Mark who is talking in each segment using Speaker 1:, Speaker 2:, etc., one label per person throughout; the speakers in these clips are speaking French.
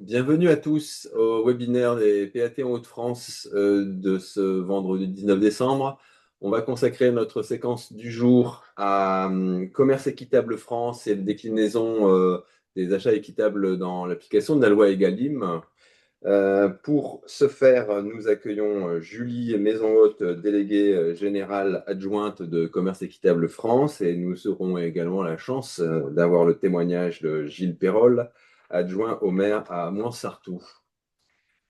Speaker 1: Bienvenue à tous au webinaire des PAT en Hauts-de-France de ce vendredi 19 décembre. On va consacrer notre séquence du jour à Commerce équitable France et la déclinaison des achats équitables dans l'application de la loi Egalim. Pour ce faire, nous accueillons Julie Maison-Haute, déléguée générale adjointe de Commerce équitable France, et nous aurons également la chance d'avoir le témoignage de Gilles Perrol, adjoint au maire à Montsartou.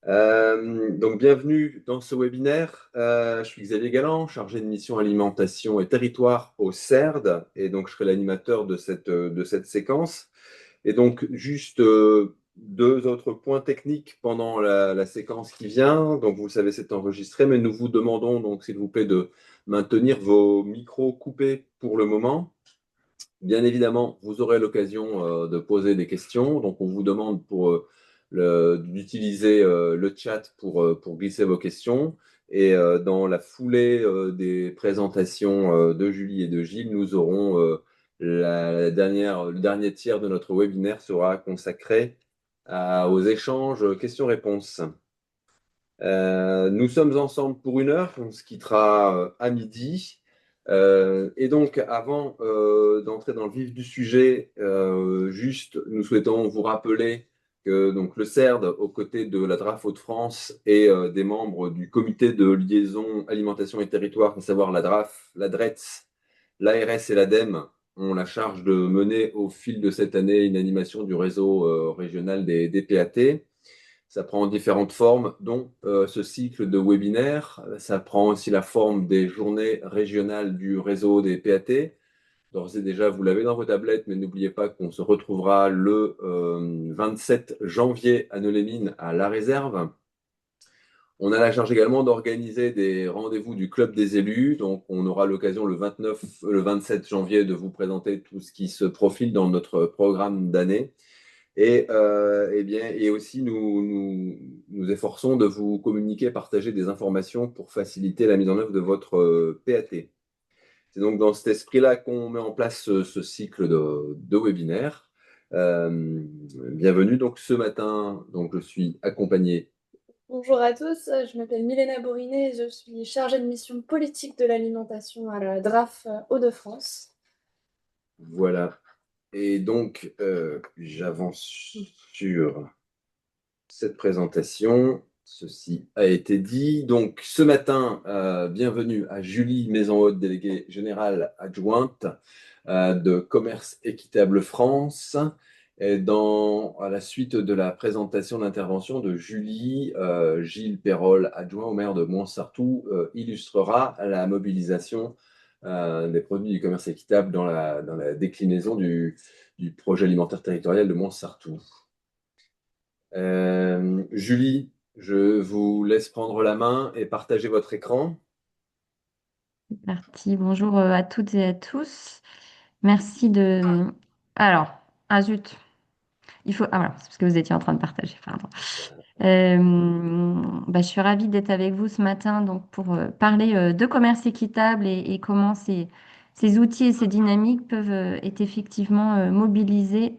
Speaker 1: Donc, bienvenue dans ce webinaire. Je suis Xavier Galland, chargé de mission alimentation et territoire au CERD, et donc je serai l'animateur de cette séquence. Et donc, juste deux autres points techniques pendant la séquence qui vient. Donc, vous le savez, c'est enregistré, mais nous vous demandons donc, s'il vous plaît, de maintenir vos micros coupés pour le moment. Bien évidemment, vous aurez l'occasion de poser des questions. Donc, on vous demande d'utiliser le chat pour glisser vos questions. Et dans la foulée des présentations de Julie et de Gilles, nous aurons le dernier tiers de notre webinaire sera consacré aux échanges questions-réponses. Nous sommes ensemble pour 1 heure, on se quittera à midi. Et donc, avant d'entrer dans le vif du sujet, juste, nous souhaitons vous rappeler que donc, le CERD, aux côtés de la DRAF Hauts-de-France et des membres du comité de liaison alimentation et territoire, à savoir la DRAF, la DRETS, l'ARS et l'ADEME, ont la charge de mener au fil de cette année une animation du réseau régional des PAT. Ça prend différentes formes, dont ce cycle de webinaires. Ça prend aussi la forme des journées régionales du réseau des PAT. D'ores et déjà, vous l'avez dans vos tablettes, mais n'oubliez pas qu'on se retrouvera le 27 janvier à Neux-les-Mines à La Réserve. On a la charge également d'organiser des rendez-vous du Club des élus. Donc, on aura l'occasion le 27 janvier de vous présenter tout ce qui se profile dans notre programme d'année. Et aussi, nous efforçons de vous communiquer, partager des informations pour faciliter la mise en œuvre de votre PAT. C'est donc dans cet esprit-là qu'on met en place ce cycle de webinaires. Bienvenue. Donc ce matin, donc, je suis accompagné.
Speaker 2: Bonjour à tous, je m'appelle Milena Borinet et je suis chargée de mission politique de l'alimentation à la DRAF Hauts-de-France.
Speaker 1: Voilà. Et donc, j'avance sur cette présentation. Ceci a été dit. Donc, ce matin, bienvenue à Julie Maison-Haute, déléguée générale adjointe de Commerce équitable France. Et à la suite de la présentation d'intervention de Julie, Gilles Perrol, adjoint au maire de Montsartou, illustrera la mobilisation des produits du commerce équitable dans la déclinaison du projet alimentaire territorial de Montsartou. Julie, je vous laisse prendre la main et partager votre écran.
Speaker 3: Parti. Bonjour à toutes et à tous. Merci de. Alors, ah zut, il faut. Ah voilà, c'est parce que vous étiez en train de partager, pardon. Je suis ravie d'être avec vous ce matin donc pour parler de commerce équitable et comment ces outils et ces dynamiques peuvent être effectivement mobilisés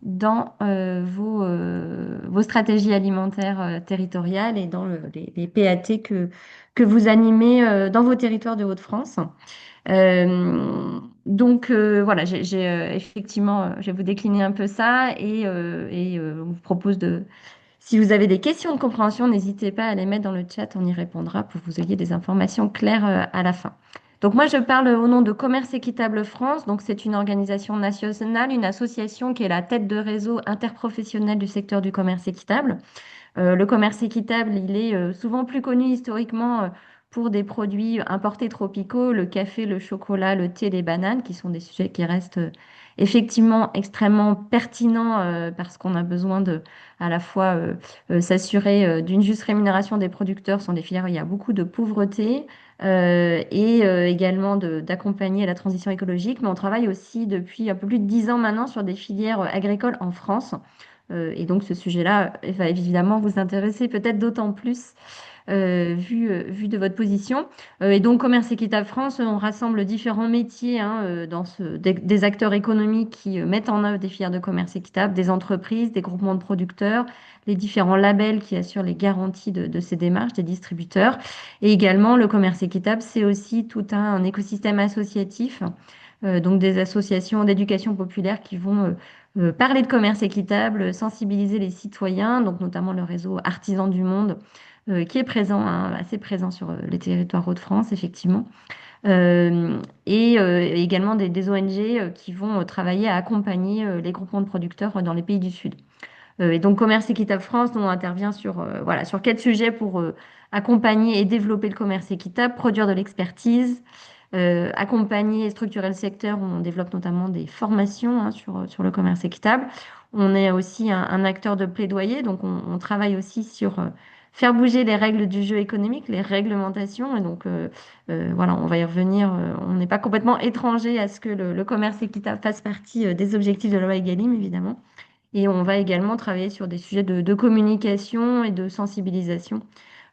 Speaker 3: dans vos stratégies alimentaires territoriales et dans les PAT que vous animez dans vos territoires de Hauts-de-France. Voilà, effectivement, je vais vous décliner un peu ça et on vous propose de, si vous avez des questions de compréhension, n'hésitez pas à les mettre dans le chat, on y répondra pour que vous ayez des informations claires à la fin. Donc moi, je parle au nom de Commerce équitable France. Donc c'est une organisation nationale, une association qui est la tête de réseau interprofessionnel du secteur du commerce équitable. Le commerce équitable, il est souvent plus connu historiquement pour des produits importés tropicaux, le café, le chocolat, le thé, les bananes, qui sont des sujets qui restent effectivement extrêmement pertinents parce qu'on a besoin de à la fois s'assurer d'une juste rémunération des producteurs. Ce sont des filières où il y a beaucoup de pauvreté et également d'accompagner la transition écologique. Mais on travaille aussi depuis un peu plus de 10 ans maintenant sur des filières agricoles en France. Et donc ce sujet-là va évidemment vous intéresser peut-être d'autant plus vu de votre position. Et donc, Commerce Équitable France, on rassemble différents métiers hein, des acteurs économiques qui mettent en œuvre des filières de commerce équitable, des entreprises, des groupements de producteurs, les différents labels qui assurent les garanties de ces démarches, des distributeurs. Et également, le commerce équitable, c'est aussi tout un écosystème associatif, donc des associations d'éducation populaire qui vont parler de commerce équitable, sensibiliser les citoyens, donc notamment le réseau Artisans du Monde, qui est présent, hein, assez présent sur les territoires Hauts-de-France, effectivement. Et également des ONG qui vont travailler à accompagner les groupements de producteurs dans les pays du Sud. Et donc, Commerce Équitable France, nous, on intervient voilà, sur quel sujet pour accompagner et développer le commerce équitable, produire de l'expertise, accompagner et structurer le secteur. On développe notamment des formations hein, sur le commerce équitable. On est aussi un acteur de plaidoyer, donc on travaille aussi sur faire bouger les règles du jeu économique, les réglementations. Et donc, voilà, on va y revenir. On n'est pas complètement étranger à ce que le commerce équitable fasse partie des objectifs de la loi Egalim, évidemment. Et on va également travailler sur des sujets de communication et de sensibilisation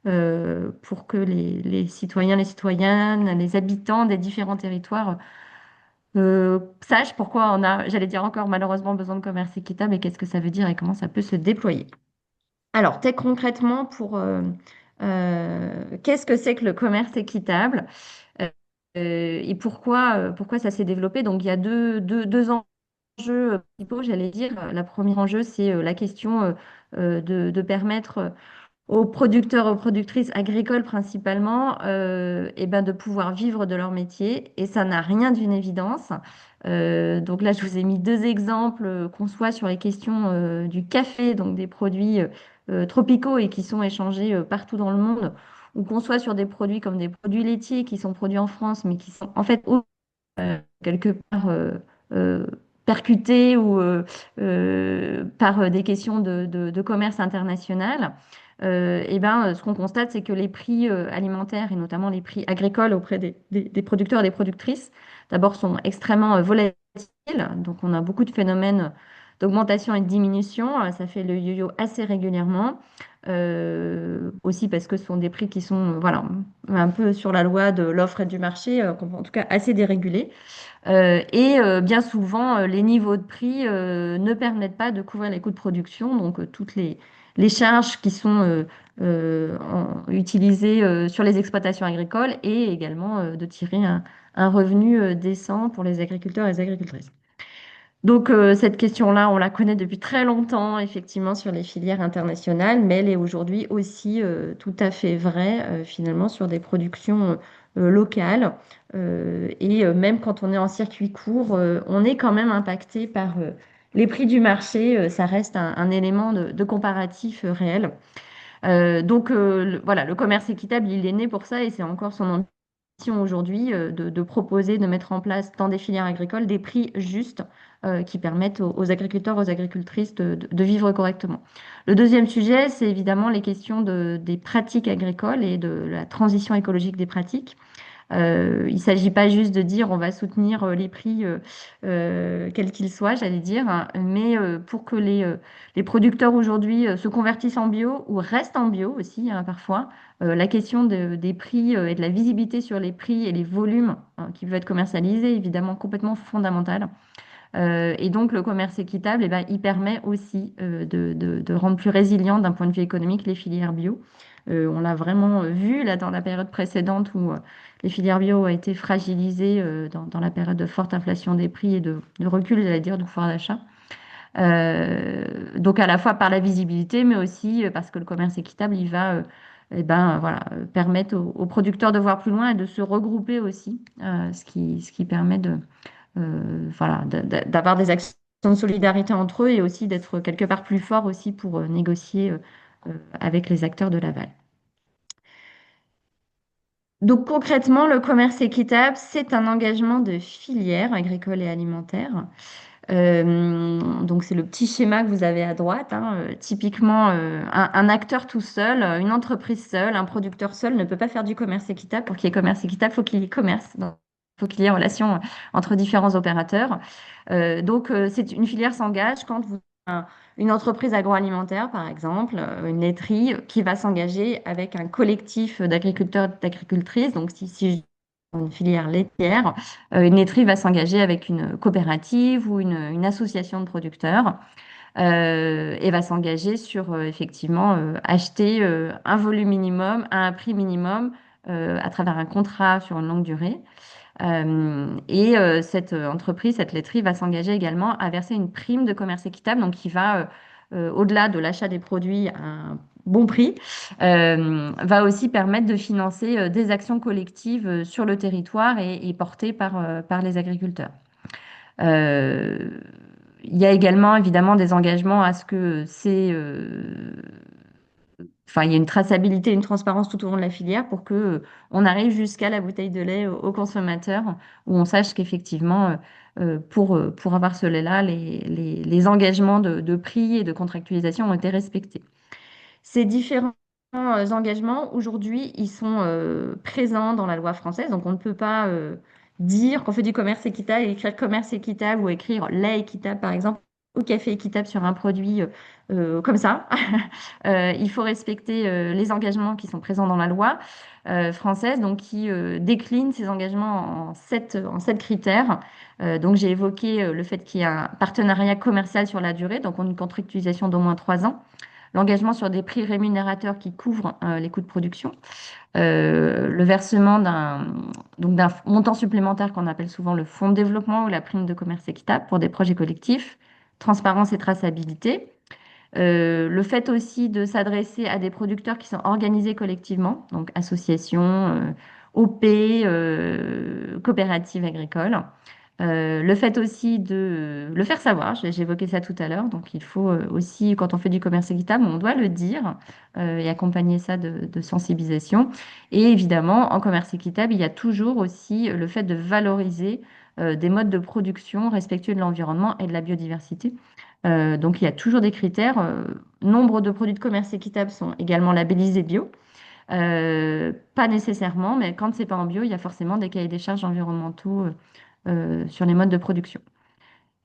Speaker 3: pour que les citoyens, les citoyennes, les habitants des différents territoires sachent pourquoi on a, j'allais dire encore malheureusement, besoin de commerce équitable et qu'est-ce que ça veut dire et comment ça peut se déployer. Alors, très concrètement, qu'est-ce que c'est que le commerce équitable et pourquoi ça s'est développé? Donc, il y a deux enjeux principaux, j'allais dire. La première enjeu, c'est la question de permettre aux producteurs, aux productrices agricoles principalement, et ben de pouvoir vivre de leur métier. Et ça n'a rien d'une évidence. Donc là, je vous ai mis deux exemples, qu'on soit sur les questions du café, donc des produits tropicaux et qui sont échangés partout dans le monde, ou qu'on soit sur des produits comme des produits laitiers qui sont produits en France, mais qui sont en fait quelque part euh, percutés ou par des questions de commerce international. Et ben, ce qu'on constate, c'est que les prix alimentaires et notamment les prix agricoles auprès des producteurs et des productrices, d'abord, sont extrêmement volatiles. Donc, on a beaucoup de phénomènes d'augmentation et de diminution. Ça fait le yo-yo assez régulièrement. Aussi parce que ce sont des prix qui sont voilà, un peu sur la loi de l'offre et du marché, en tout cas assez dérégulés. Et bien souvent, les niveaux de prix ne permettent pas de couvrir les coûts de production, donc toutes les charges qui sont utilisées sur les exploitations agricoles et également de tirer un revenu décent pour les agriculteurs et les agricultrices. Donc cette question-là, on la connaît depuis très longtemps, effectivement, sur les filières internationales, mais elle est aujourd'hui aussi tout à fait vraie, finalement, sur des productions locales. Et même quand on est en circuit court, on est quand même impacté par les prix du marché. Ça reste un élément de comparatif réel. Voilà, le commerce équitable, il est né pour ça et c'est encore son ambition aujourd'hui de proposer, de mettre en place dans des filières agricoles des prix justes qui permettent aux agriculteurs, aux agricultrices de vivre correctement. Le deuxième sujet, c'est évidemment les questions des pratiques agricoles et de la transition écologique des pratiques. Il ne s'agit pas juste de dire on va soutenir les prix quels qu'ils soient, j'allais dire, hein, mais pour que les producteurs aujourd'hui se convertissent en bio ou restent en bio aussi, hein, parfois, la question des prix et de la visibilité sur les prix et les volumes hein, qui peuvent être commercialisés, évidemment, complètement fondamentale. Et donc, le commerce équitable, eh ben, il permet aussi de rendre plus résilient d'un point de vue économique les filières bio. On l'a vraiment vu là dans la période précédente où les filières bio ont été fragilisées dans la période de forte inflation des prix et de recul, j'allais dire, du pouvoir d'achat. Donc à la fois par la visibilité, mais aussi parce que le commerce équitable, il va eh ben, voilà, permettre aux producteurs de voir plus loin et de se regrouper aussi, ce qui permet voilà, d'avoir des actions de solidarité entre eux et aussi d'être quelque part plus fort aussi pour négocier avec les acteurs de l'aval. Donc concrètement, le commerce équitable, c'est un engagement de filière agricole et alimentaire. Donc c'est le petit schéma que vous avez à droite, hein. Typiquement, un acteur tout seul, une entreprise seule, un producteur seul ne peut pas faire du commerce équitable. Pour qu'il y ait commerce équitable, il faut qu'il y ait commerce. Donc, il faut qu'il y ait relation entre différents opérateurs. Donc, une filière s'engage quand vous une entreprise agroalimentaire, par exemple, une laiterie, qui va s'engager avec un collectif d'agriculteurs et d'agricultrices. Donc, si je une filière laitière, une laiterie va s'engager avec une coopérative ou une association de producteurs et va s'engager sur effectivement acheter un volume minimum à un prix minimum à travers un contrat sur une longue durée. Cette entreprise, cette laiterie va s'engager également à verser une prime de commerce équitable, donc qui va, au-delà de l'achat des produits à un bon prix, va aussi permettre de financer des actions collectives sur le territoire et portées par les agriculteurs. Euh, il y a également évidemment des engagements à ce que enfin, il y a une traçabilité, une transparence tout au long de la filière pour que on arrive jusqu'à la bouteille de lait au consommateur, où on sache qu'effectivement, pour avoir ce lait-là, les engagements de prix et de contractualisation ont été respectés. Ces différents engagements, aujourd'hui, ils sont présents dans la loi française, donc on ne peut pas dire qu'on fait du commerce équitable et écrire commerce équitable ou écrire lait équitable, par exemple, ou café équitable sur un produit comme ça. Il faut respecter les engagements qui sont présents dans la loi française, donc qui décline ces engagements en sept critères. Donc j'ai évoqué le fait qu'il y a un partenariat commercial sur la durée, donc on a une contractualisation d'au moins 3 ans, l'engagement sur des prix rémunérateurs qui couvrent les coûts de production, le versement d'un montant supplémentaire qu'on appelle souvent le fonds de développement ou la prime de commerce équitable pour des projets collectifs, transparence et traçabilité. Le fait aussi de s'adresser à des producteurs qui sont organisés collectivement, donc associations, OP, coopératives agricoles. Le fait aussi de le faire savoir, j'évoquais ça tout à l'heure, donc il faut aussi, quand on fait du commerce équitable, on doit le dire et accompagner ça de sensibilisation. Et évidemment, en commerce équitable, il y a toujours aussi le fait de valoriser des modes de production respectueux de l'environnement et de la biodiversité. Donc il y a toujours des critères. Nombre de produits de commerce équitable sont également labellisés bio. Pas nécessairement, mais quand c'est pas en bio, il y a forcément des cahiers des charges environnementaux sur les modes de production.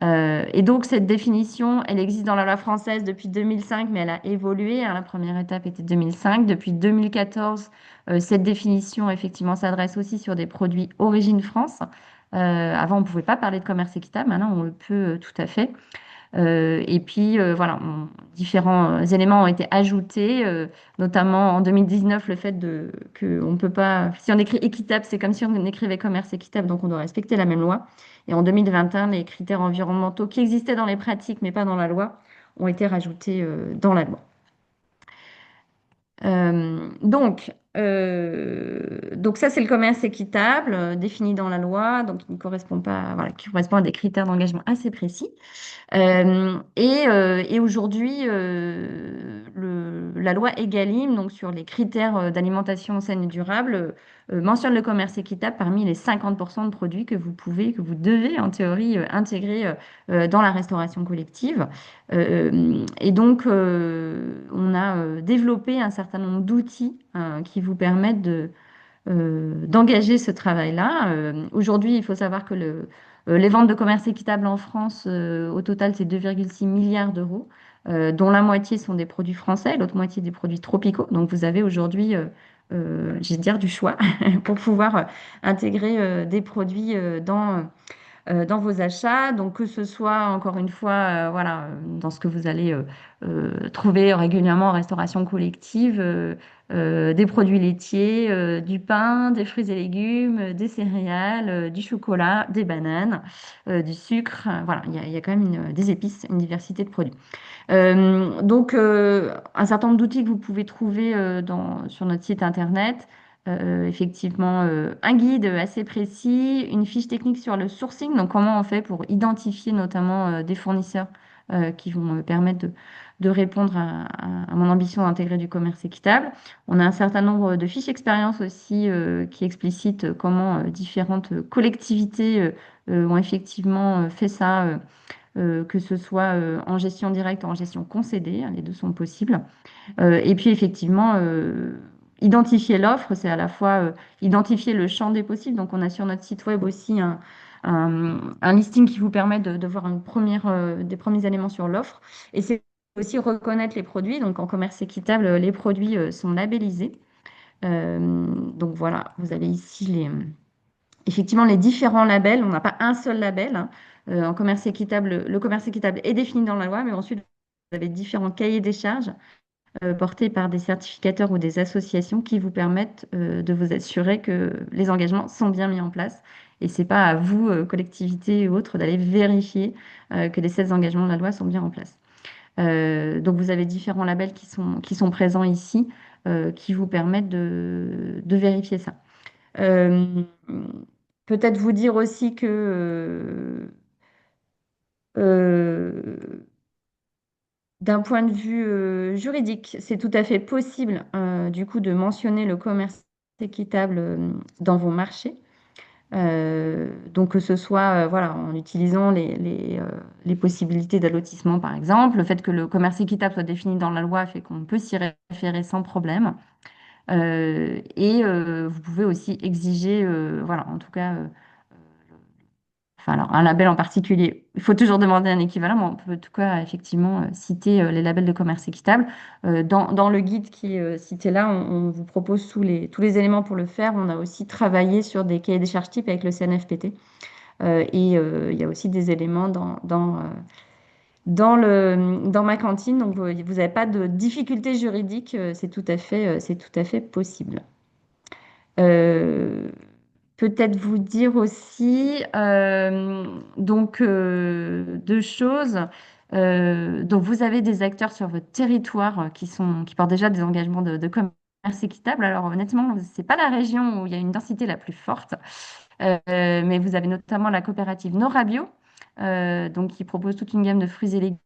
Speaker 3: Et donc, cette définition, elle existe dans la loi française depuis 2005, mais elle a évolué, hein. La première étape était 2005. Depuis 2014, cette définition, effectivement, s'adresse aussi sur des produits origine France. Avant, on ne pouvait pas parler de commerce équitable. Maintenant, on le peut tout à fait. Et puis, voilà, différents éléments ont été ajoutés, notamment en 2019, le fait que on peut pas, si on écrit équitable, c'est comme si on écrivait commerce équitable, donc on doit respecter la même loi. Et en 2021, les critères environnementaux qui existaient dans les pratiques, mais pas dans la loi, ont été rajoutés dans la loi. Donc ça, c'est le commerce équitable défini dans la loi, donc qui ne correspond pas, voilà, qui correspond à des critères d'engagement assez précis. Et aujourd'hui, la loi Egalim, donc sur les critères d'alimentation saine et durable, mentionne le commerce équitable parmi les 50% de produits que vous devez en théorie intégrer dans la restauration collective. Et donc, on a développé un certain nombre d'outils qui vous permettent d'engager ce travail-là. Aujourd'hui, il faut savoir que les ventes de commerce équitable en France, au total, c'est 2,6 milliards d'euros, dont la moitié sont des produits français, l'autre moitié des produits tropicaux. Donc, vous avez aujourd'hui, je vais dire, du choix pour pouvoir intégrer des produits dans vos achats. Donc, que ce soit, encore une fois, voilà, dans ce que vous allez trouver régulièrement en restauration collective, des produits laitiers, du pain, des fruits et légumes, des céréales, du chocolat, des bananes, du sucre. Voilà, il y a quand même des épices, une diversité de produits. Un certain nombre d'outils que vous pouvez trouver sur notre site internet. Effectivement, un guide assez précis, une fiche technique sur le sourcing, donc comment on fait pour identifier notamment des fournisseurs qui vont me permettre de répondre à mon ambition d'intégrer du commerce équitable. On a un certain nombre de fiches expérience aussi qui explicitent comment différentes collectivités ont effectivement fait ça, que ce soit en gestion directe ou en gestion concédée, hein, les deux sont possibles. Et puis effectivement, identifier l'offre, c'est à la fois identifier le champ des possibles. Donc on a sur notre site web aussi un un listing qui vous permet de voir des premiers éléments sur l'offre. Et c'est aussi reconnaître les produits. Donc, en commerce équitable, les produits sont labellisés. Donc, voilà, vous avez ici effectivement les différents labels. On n'a pas un seul label, hein. En commerce équitable, le commerce équitable est défini dans la loi, mais ensuite, vous avez différents cahiers des charges portés par des certificateurs ou des associations qui vous permettent de vous assurer que les engagements sont bien mis en place. Et c'est pas à vous, collectivité ou autres, d'aller vérifier que les 16 engagements de la loi sont bien en place. Donc vous avez différents labels qui sont présents ici, qui vous permettent de vérifier ça. Euh, Peut-être vous dire aussi que euh, d'un point de vue juridique, c'est tout à fait possible du coup de mentionner le commerce équitable dans vos marchés. Donc que ce soit voilà, en utilisant les possibilités d'allotissement par exemple, le fait que le commerce équitable soit défini dans la loi fait qu'on peut s'y référer sans problème. Vous pouvez aussi exiger, voilà, en tout cas, enfin, alors, un label en particulier, il faut toujours demander un équivalent, mais on peut en tout cas effectivement citer les labels de commerce équitable. Dans le guide qui est cité là, on vous propose tous les éléments pour le faire. On a aussi travaillé sur des cahiers des charges types avec le CNFPT. Il y a aussi des éléments dans ma cantine. Donc, vous n'avez pas de difficultés juridiques. C'est tout à fait possible. Euh, Peut-être vous dire aussi deux choses. Donc vous avez des acteurs sur votre territoire qui portent déjà des engagements de commerce équitable. Alors honnêtement, c'est pas la région où il y a une densité la plus forte, mais vous avez notamment la coopérative Norabio, donc qui propose toute une gamme de fruits et légumes,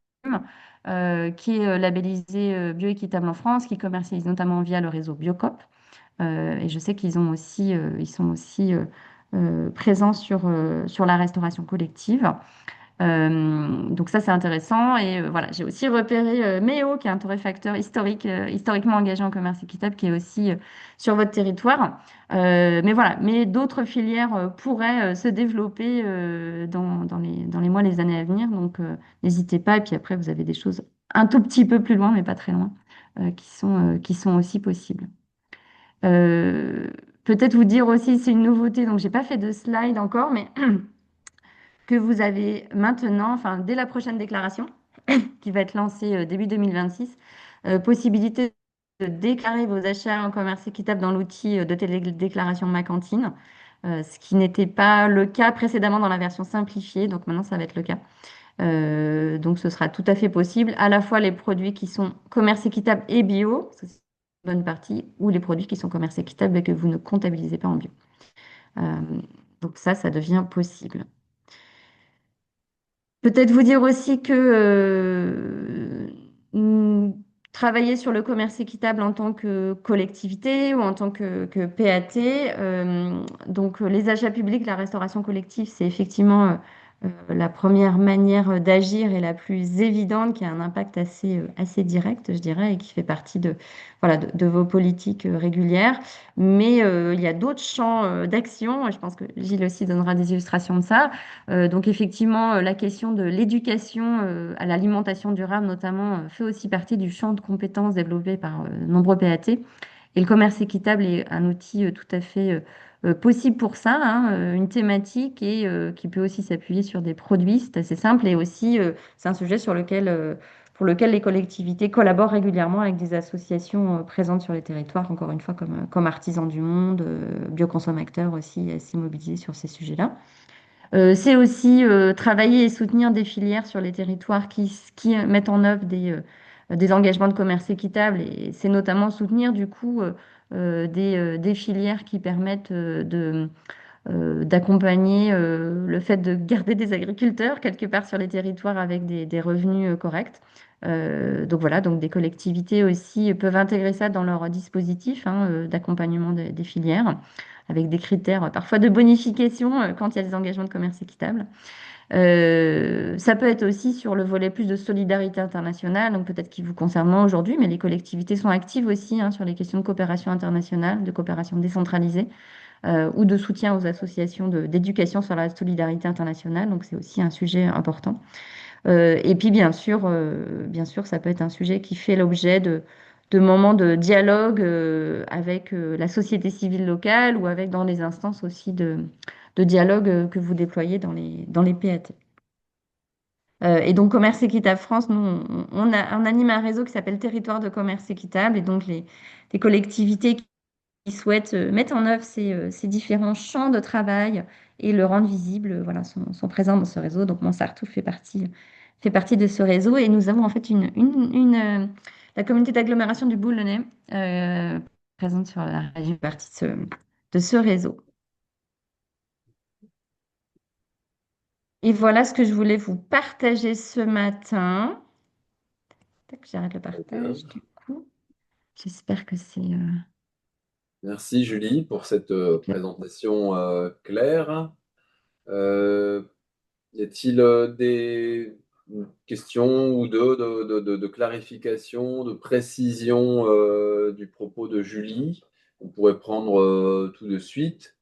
Speaker 3: qui est labellisée bioéquitable en France, qui commercialise notamment via le réseau Biocoop. Et je sais ils sont aussi présents sur la restauration collective. Donc ça, c'est intéressant. Et voilà, j'ai aussi repéré Méo, qui est un torréfacteur historiquement engagé en commerce équitable, qui est aussi sur votre territoire. Mais voilà, mais d'autres filières pourraient se développer dans les mois, les années à venir. Donc n'hésitez pas. Et puis après, vous avez des choses un tout petit peu plus loin, mais pas très loin, qui sont aussi possibles. Euh, Peut-être vous dire aussi, c'est une nouveauté, donc j'ai pas fait de slide encore, mais que vous avez maintenant, enfin dès la prochaine déclaration, qui va être lancée début 2026, possibilité de déclarer vos achats en commerce équitable dans l'outil de télédéclaration Ma Cantine, ce qui n'était pas le cas précédemment dans la version simplifiée, donc maintenant ça va être le cas. Donc ce sera tout à fait possible, à la fois les produits qui sont commerce équitable et bio, ça, c'est une bonne partie, ou les produits qui sont commerce équitable et que vous ne comptabilisez pas en bio. Euh, donc ça devient possible. Peut-être vous dire aussi que travailler sur le commerce équitable en tant que collectivité ou en tant que PAT, les achats publics, la restauration collective, c'est effectivement la première manière d'agir et la plus évidente qui a un impact assez direct, je dirais, et qui fait partie voilà, de vos politiques régulières. Mais il y a d'autres champs d'action. Je pense que Gilles aussi donnera des illustrations de ça. Donc effectivement, la question de l'éducation à l'alimentation durable, notamment, fait aussi partie du champ de compétences développé par nombreux PAT. Et le commerce équitable est un outil tout à fait possible pour ça, hein, une thématique et qui peut aussi s'appuyer sur des produits, c'est assez simple. Et aussi, c'est un sujet pour lequel les collectivités collaborent régulièrement avec des associations présentes sur les territoires, encore une fois, comme Artisans du Monde, Bioconsommateurs aussi, assez mobilisés sur ces sujets-là. C'est aussi travailler et soutenir des filières sur les territoires qui mettent en œuvre des engagements de commerce équitable. Et c'est notamment soutenir du coup des filières qui permettent d'accompagner le fait de garder des agriculteurs quelque part sur les territoires avec des revenus corrects. Donc voilà, donc des collectivités aussi peuvent intégrer ça dans leur dispositif hein, d'accompagnement des filières, avec des critères parfois de bonification quand il y a des engagements de commerce équitable. Ça peut être aussi sur le volet plus de solidarité internationale, donc peut-être qui vous concerne moins aujourd'hui, mais les collectivités sont actives aussi hein, sur les questions de coopération internationale, de coopération décentralisée. ou de soutien aux associations d'éducation sur la solidarité internationale. Donc c'est aussi un sujet important. Et puis bien sûr, ça peut être un sujet qui fait l'objet de moments de dialogue avec la société civile locale ou avec dans les instances aussi de dialogue que vous déployez dans les PAT. Et donc, Commerce Équitable France, nous, on anime un réseau qui s'appelle Territoire de commerce équitable. Et donc, les collectivités qui souhaitent mettre en œuvre ces différents champs de travail et le rendre visible, voilà, sont présents dans ce réseau. Donc, Montsartou fait partie de ce réseau. Et nous avons en fait la communauté d'agglomération du Boulonnais présente sur la région, partie de ce réseau. Et voilà ce que je voulais vous partager ce matin. Tac, j'arrête le
Speaker 1: Très bien.
Speaker 3: partage du coup. J'espère que c'est
Speaker 1: Merci Julie pour cette
Speaker 3: clair.
Speaker 1: présentation claire. Euh, Y a-t-il des questions ou de clarification, de précision du propos de Julie? On pourrait prendre tout de suite.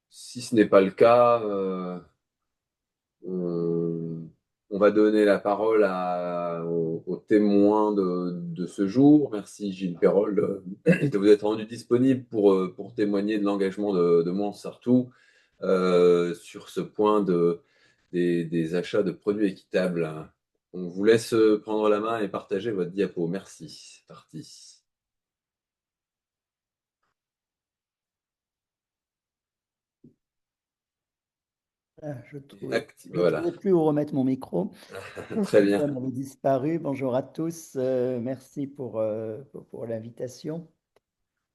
Speaker 1: Si ce n'est pas le cas, on, on va donner la parole aux témoins de ce jour. Merci Gilles Perrol de vous être rendu disponible pour témoigner de l'engagement de Montsartou sur ce point des achats de produits équitables. On vous laisse prendre la main et partager votre diapo. Merci. C'est parti.
Speaker 4: Ah, je
Speaker 1: Voilà.
Speaker 4: trouvais plus où remettre mon micro.
Speaker 1: Très
Speaker 4: Ça
Speaker 1: bien.
Speaker 4: m'avait disparu. Bonjour à tous. Merci pour l'invitation.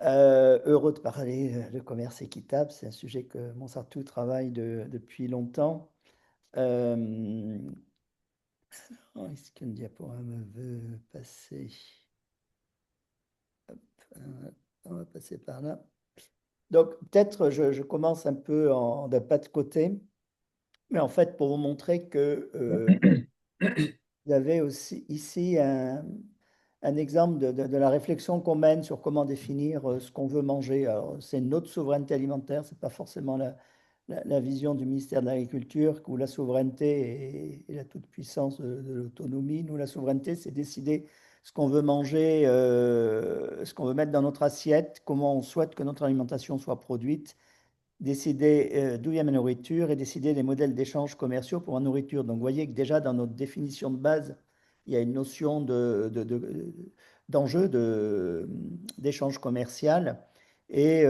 Speaker 4: Heureux de parler de commerce équitable. C'est un sujet que Montsartou travaille depuis longtemps. Euh, Est-ce qu'une diaporama veut passer? Hop, on va passer par là. Donc, peut-être je commence un peu d'un pas de côté, mais en fait, pour vous montrer que vous avez aussi ici un exemple de la réflexion qu'on mène sur comment définir ce qu'on veut manger. Alors, c'est notre souveraineté alimentaire, ce n'est pas forcément la vision du ministère de l'Agriculture, où la souveraineté est la toute-puissance de l'autonomie. Nous, la souveraineté, c'est décider ce qu'on veut manger, ce qu'on veut mettre dans notre assiette, comment on souhaite que notre alimentation soit produite, décider d'où vient ma nourriture et décider des modèles d'échanges commerciaux pour ma nourriture. Donc, vous voyez que déjà dans notre définition de base, il y a une notion d'enjeu d'échange commercial et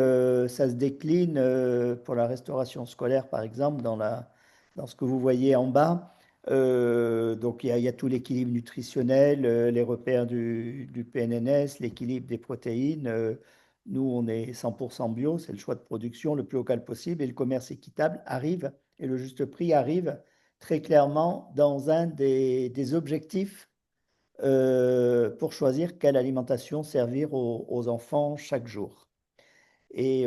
Speaker 4: ça se décline pour la restauration scolaire, par exemple, dans ce que vous voyez en bas. Donc, il y a tout l'équilibre nutritionnel, les repères du PNNS, l'équilibre des protéines. Nous, on est 100% bio, c'est le choix de production le plus local possible et le commerce équitable arrive et le juste prix arrive très clairement dans un des objectifs pour choisir quelle alimentation servir aux enfants chaque jour. Et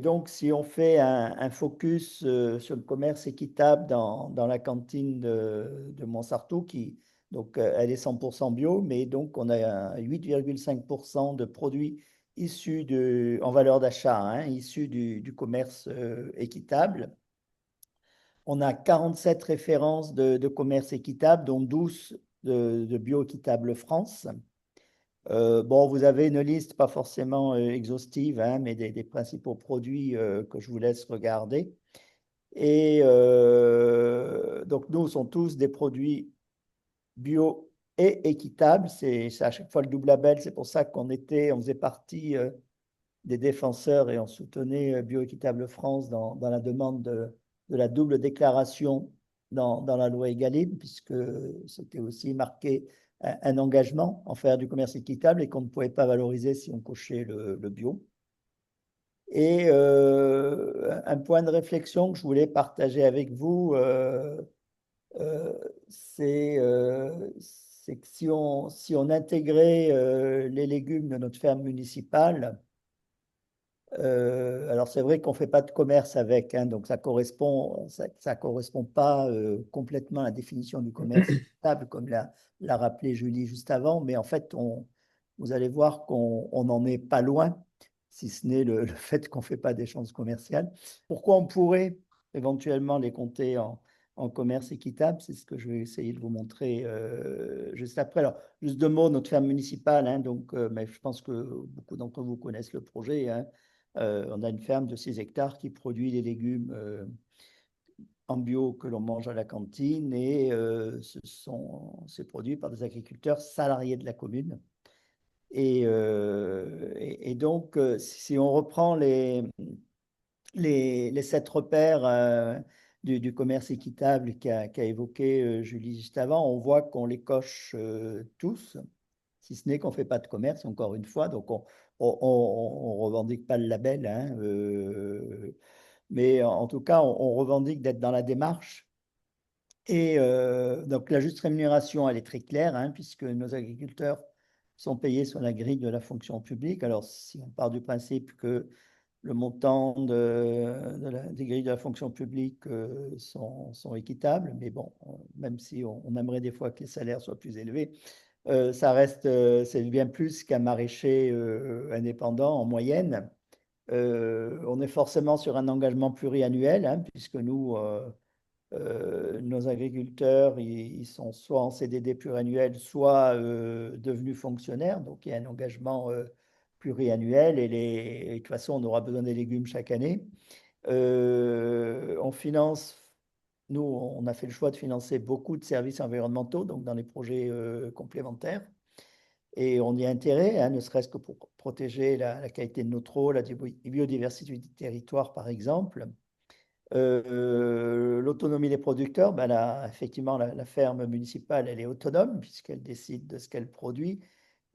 Speaker 4: donc, si on fait un focus sur le commerce équitable dans la cantine de Montsartou, donc, elle est 100% bio, mais donc on a 8,5% de produits issus en valeur d'achat, hein, issus du commerce équitable. On a 47 références de commerce équitable, dont 12 de Bio-Équitable France. Bon, vous avez une liste pas forcément exhaustive, hein, mais des principaux produits que je vous laisse regarder. Et donc, nous, sont tous des produits bio et équitables. C'est à chaque fois le double label. C'est pour ça on faisait partie des défenseurs et on soutenait Bioéquitable France dans la demande de la double déclaration dans la loi Egalim, puisque c'était aussi marqué un engagement en faire du commerce équitable et qu'on ne pouvait pas valoriser si on cochait le bio. Et un point de réflexion que je voulais partager avec vous, euh, c'est que si on intégrait les légumes de notre ferme municipale, alors c'est vrai qu'on ne fait pas de commerce avec, hein, donc ça correspond pas complètement à la définition du commerce équitable, comme l'a rappelé Julie juste avant, mais en fait, vous allez voir qu'on n'en est pas loin. si ce n'est le fait qu'on ne fait pas d'échanges commerciales. Pourquoi on pourrait éventuellement les compter en commerce équitable? C'est ce que je vais essayer de vous montrer juste après. Alors, juste deux mots, notre ferme municipale, hein, donc, mais je pense que beaucoup d'entre vous connaissent le projet, hein. On a une ferme de 6 hectares qui produit des légumes en bio que l'on mange à la cantine et c'est produit par des agriculteurs salariés de la commune. Et donc, si on reprend les 7 repères du commerce équitable qu'a évoqué Julie juste avant, on voit qu'on les coche tous, si ce n'est qu'on ne fait pas de commerce, encore une fois. Donc, on revendique pas le label, hein, mais en tout cas, on revendique d'être dans la démarche. Et donc, la juste rémunération, elle est très claire, hein, puisque nos agriculteurs sont payés sur la grille de la fonction publique. Alors, si on part du principe que le montant des grilles de la fonction publique sont équitables, mais bon, même si on aimerait des fois que les salaires soient plus élevés, ça reste, c'est bien plus qu'un maraîcher indépendant en moyenne. On est forcément sur un engagement pluriannuel, hein, puisque nos agriculteurs, ils sont soit en CDD pluriannuel, soit devenus fonctionnaires. Donc, il y a un engagement pluriannuel et de toute façon, on aura besoin des légumes chaque année. On finance, nous, on a fait le choix de financer beaucoup de services environnementaux, donc dans les projets complémentaires. Et on y a intérêt, hein, ne serait-ce que pour protéger la qualité de notre eau, la biodiversité du territoire, par exemple. L'autonomie des producteurs, ben là, effectivement, la ferme municipale, elle est autonome puisqu'elle décide de ce qu'elle produit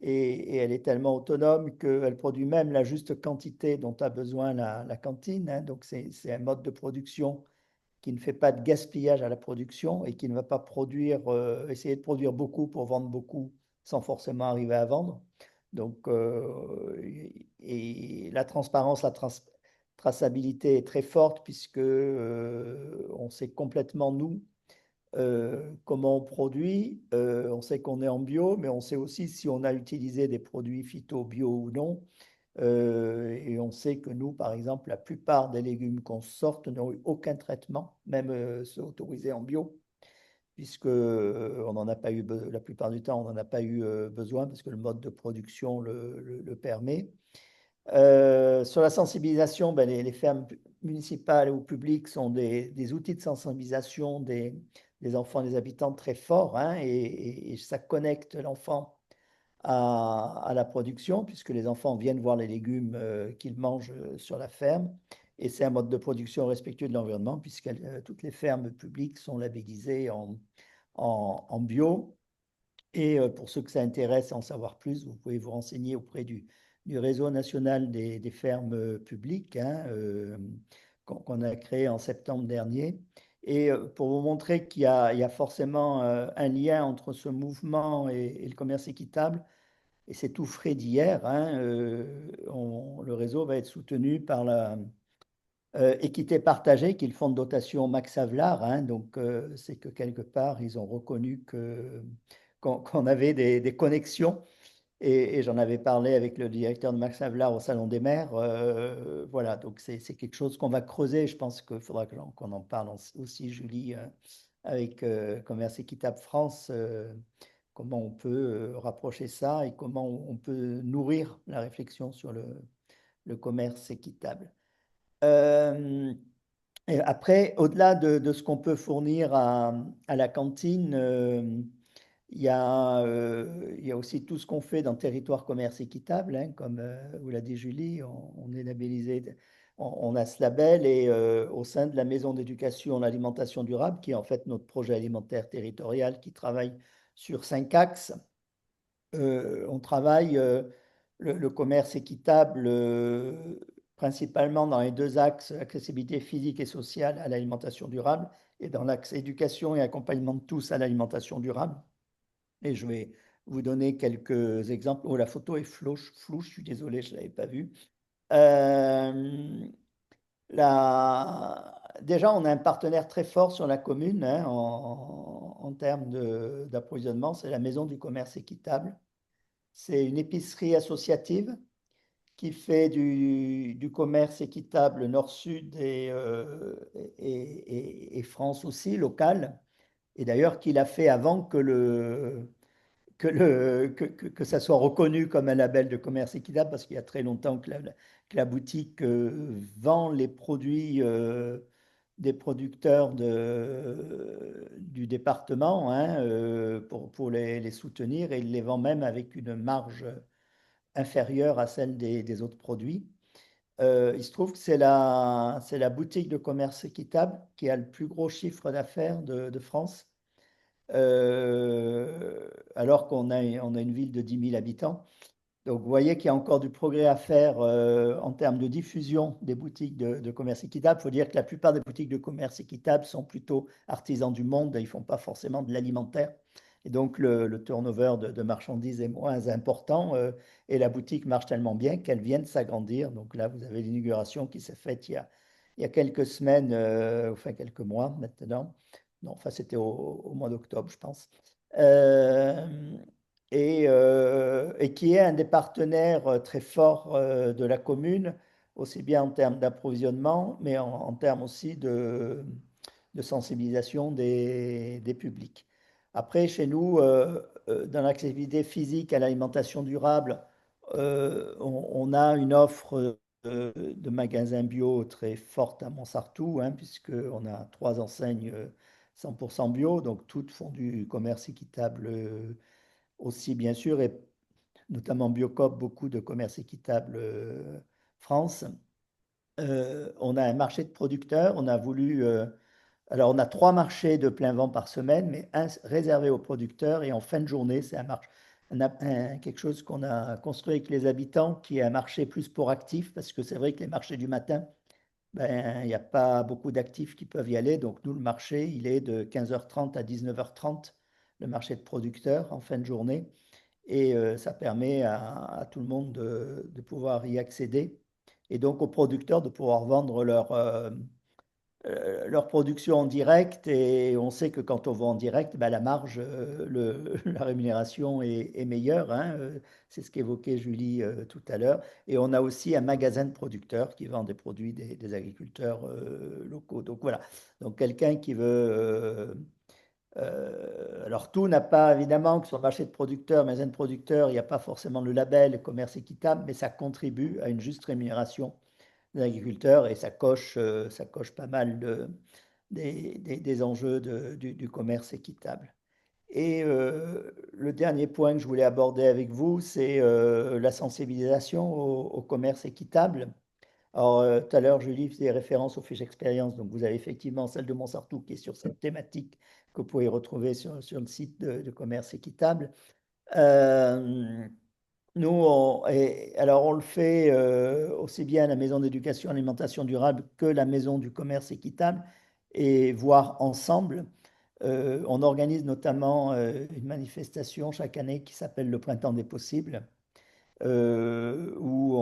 Speaker 4: et elle est tellement autonome qu'elle produit même la juste quantité dont a besoin la cantine, hein. Donc, c'est un mode de production qui ne fait pas de gaspillage à la production et qui ne va pas essayer de produire beaucoup pour vendre beaucoup sans forcément arriver à vendre. Donc, et la transparence, traçabilité est très forte puisque on sait complètement, nous, comment on produit. On sait qu'on est en bio, mais on sait aussi si on a utilisé des produits phyto bio ou non. Et on sait que nous, par exemple, la plupart des légumes qu'on sorte n'ont eu aucun traitement, même ceux autorisés en bio, puisque on n'en a pas eu, la plupart du temps, on n'en a pas eu besoin parce que le mode de production le permet. Sur la sensibilisation, ben, les fermes municipales ou publiques sont des outils de sensibilisation des enfants et des habitants très forts, hein, et ça connecte l'enfant à la production, puisque les enfants viennent voir les légumes qu'ils mangent sur la ferme. Et c'est un mode de production respectueux de l'environnement, puisque toutes les fermes publiques sont labellisées en bio. Et pour ceux que ça intéresse à en savoir plus, vous pouvez vous renseigner auprès du réseau national des fermes publiques, hein, qu'on a créé en septembre dernier. Et pour vous montrer qu'il y a forcément un lien entre ce mouvement et le commerce équitable, et c'est tout frais d'hier, hein, le réseau va être soutenu par la Équité partagée, qui est le fonds de dotation Max Havelaar, hein. Donc, c'est que quelque part, ils ont reconnu qu'on avait des connexions. Et j'en avais parlé avec le directeur de Max Havelaar au Salon des maires. Voilà, donc c'est quelque chose qu'on va creuser. Je pense qu'il faudra qu'on en parle aussi, Julie, avec Commerce Équitable France, comment on peut rapprocher ça et comment on peut nourrir la réflexion sur le commerce équitable. Et après, au-delà de ce qu'on peut fournir à la cantine, il y a aussi tout ce qu'on fait dans le territoire commerce équitable, hein, comme vous l'a dit Julie, on est labellisé, on a ce label et au sein de la maison d'éducation à l'alimentation durable, qui est en fait notre projet alimentaire territorial qui travaille sur 5 axes. On travaille le commerce équitable principalement dans les 2 axes, accessibilité physique et sociale à l'alimentation durable, et dans l'axe éducation et accompagnement de tous à l'alimentation durable. Et je vais vous donner quelques exemples. Oh, la photo est floue, je suis désolé, je ne l'avais pas vue. Déjà, on a un partenaire très fort sur la commune, hein, en termes d'approvisionnement, c'est la Maison du commerce équitable. C'est une épicerie associative qui fait du commerce équitable Nord-Sud et France aussi, local. Et d'ailleurs, qu'il a fait avant que ça soit reconnu comme un label de commerce équitable, parce qu'il y a très longtemps que la boutique vend les produits des producteurs du département, hein, pour les soutenir, et il les vend même avec une marge inférieure à celle des autres produits. Il se trouve que c'est la boutique de commerce équitable qui a le plus gros chiffre d'affaires de France, alors on a une ville de 10 000 habitants. Donc, vous voyez qu'il y a encore du progrès à faire en termes de diffusion des boutiques de commerce équitable. Il faut dire que la plupart des boutiques de commerce équitable sont plutôt artisans du monde, ils ne font pas forcément de l'alimentaire. Et donc, le turnover de marchandises est moins important, et la boutique marche tellement bien qu'elle vient de s'agrandir. Donc là, vous avez l'inauguration qui s'est faite il y a quelques semaines, enfin quelques mois maintenant. Non, enfin, c'était au mois d'octobre, je pense. Euh, et qui est un des partenaires très forts de la commune, aussi bien en termes d'approvisionnement, mais en termes aussi de sensibilisation des publics. Après, chez nous, dans l'accessibilité physique à l'alimentation durable, on a une offre de magasins bio très forte à Montsartou, hein, puisqu'on a 3 enseignes 100% bio, donc toutes font du commerce équitable aussi, bien sûr, et notamment Biocoop, beaucoup de commerce équitable France. On a un marché de producteurs, on a voulu... alors, on a 3 marchés de plein vent par semaine, mais un réservé aux producteurs, et en fin de journée, c'est quelque chose qu'on a construit avec les habitants, qui est un marché plus pour actifs, parce que c'est vrai que les marchés du matin, ben, il n'y a pas beaucoup d'actifs qui peuvent y aller. Donc, nous, le marché, il est de 15h30 à 19h30, le marché de producteurs en fin de journée. Et ça permet à tout le monde de pouvoir y accéder. Et donc aux producteurs de pouvoir vendre leur production en direct. Et on sait que quand on vend en direct, ben, la marge, la rémunération est meilleure, hein. C'est ce qu'évoquait Julie tout à l'heure. Et on a aussi un magasin de producteurs qui vend des produits des agriculteurs locaux. Donc voilà. Donc quelqu'un qui veut... alors tout n'a pas, évidemment, que sur le marché de producteurs, magasin de producteurs, il n'y a pas forcément le label commerce équitable, mais ça contribue à une juste rémunération des agriculteurs, et ça coche pas mal des enjeux du commerce équitable. Et le dernier point que je voulais aborder avec vous, c'est la sensibilisation au commerce équitable. Alors, tout à l'heure, Julie faisait référence aux fiches expérience. Donc, vous avez effectivement celle de Montsartou qui est sur cette thématique que vous pouvez retrouver sur le site de commerce équitable. Euh, Nous, alors on le fait aussi bien à la Maison d'éducation et alimentation durable que la Maison du commerce équitable, et voire ensemble. On organise notamment une manifestation chaque année qui s'appelle le Printemps des possibles, où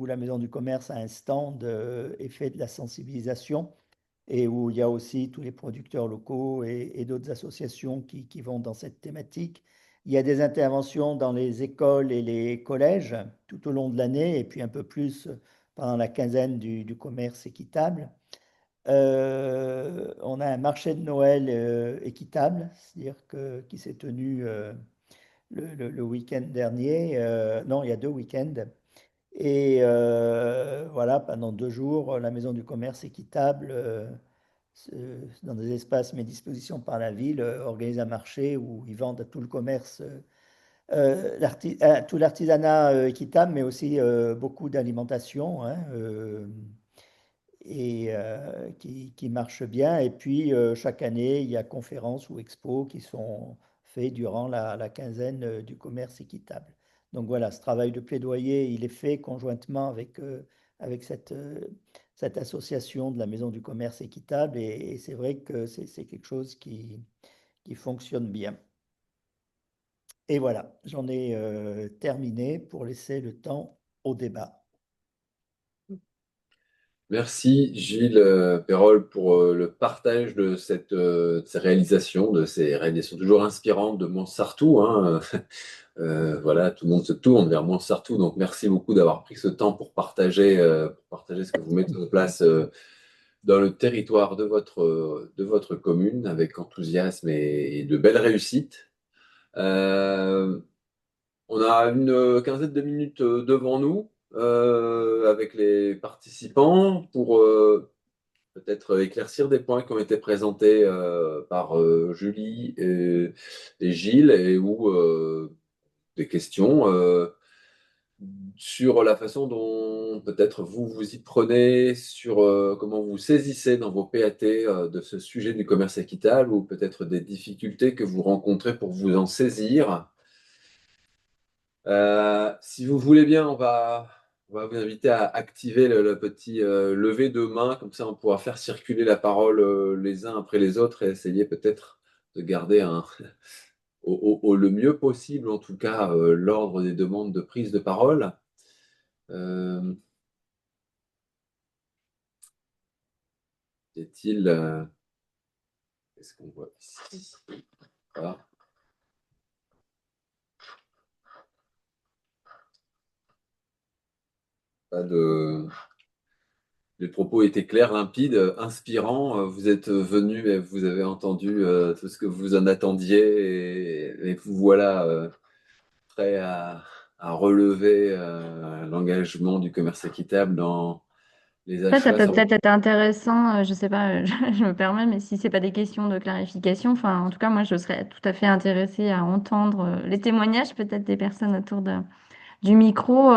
Speaker 4: la Maison du commerce a un stand et fait de la sensibilisation, et où il y a aussi tous les producteurs locaux et d'autres associations qui vont dans cette thématique. Il y a des interventions dans les écoles et les collèges tout au long de l'année, et puis un peu plus pendant la quinzaine du commerce équitable. On a un marché de Noël équitable, c'est-à-dire qui s'est tenu le week-end dernier. Non, il y a 2 week-ends. Et voilà, pendant 2 jours, la Maison du commerce équitable, dans des espaces mis à disposition par la ville, organise un marché où ils vendent à tout le commerce, tout l'artisanat équitable, mais aussi beaucoup d'alimentation, hein, et qui marche bien. Et puis, chaque année, il y a conférences ou expos qui sont faits durant la quinzaine du commerce équitable. Donc voilà, ce travail de plaidoyer, il est fait conjointement avec cette association de la Maison du commerce équitable, et c'est vrai que c'est quelque chose qui fonctionne bien. Et voilà, j'en ai terminé pour laisser le temps au débat.
Speaker 1: Merci Gilles Perrol pour le partage de ces réalisations, de ces réalisations toujours inspirantes de Montsartou, hein. Voilà, tout le monde se tourne vers Montsartou, donc merci beaucoup d'avoir pris ce temps pour partager ce que vous mettez en place dans le territoire de votre commune avec enthousiasme et de belles réussites. Euh, on a une quinzaine de minutes devant nous avec les participants pour peut-être éclaircir des points qui ont été présentés par Julie et Gilles ou des questions sur la façon dont peut-être vous vous y prenez, sur comment vous saisissez dans vos PAT de ce sujet du commerce équitable ou peut-être des difficultés que vous rencontrez pour vous en saisir. Si vous voulez bien, on va vous inviter à activer le petit lever de main, comme ça on pourra faire circuler la parole les uns après les autres et essayer peut-être de garder le mieux possible, en tout cas, l'ordre des demandes de prise de parole. Euh, Est-il, qu'est-ce qu'on voit ici? Ah, pas de... Les propos étaient clairs, limpides, inspirants. Vous êtes venu et vous avez entendu tout ce que vous en attendiez et vous voilà prêt à relever l'engagement du commerce équitable dans les
Speaker 3: Ça
Speaker 1: achats
Speaker 3: peut
Speaker 1: sur...
Speaker 3: peut-être être intéressant, je sais pas, je me permets, mais si c'est pas des questions de clarification, enfin, en tout cas, moi, je serais tout à fait intéressée à entendre les témoignages peut-être des personnes autour du micro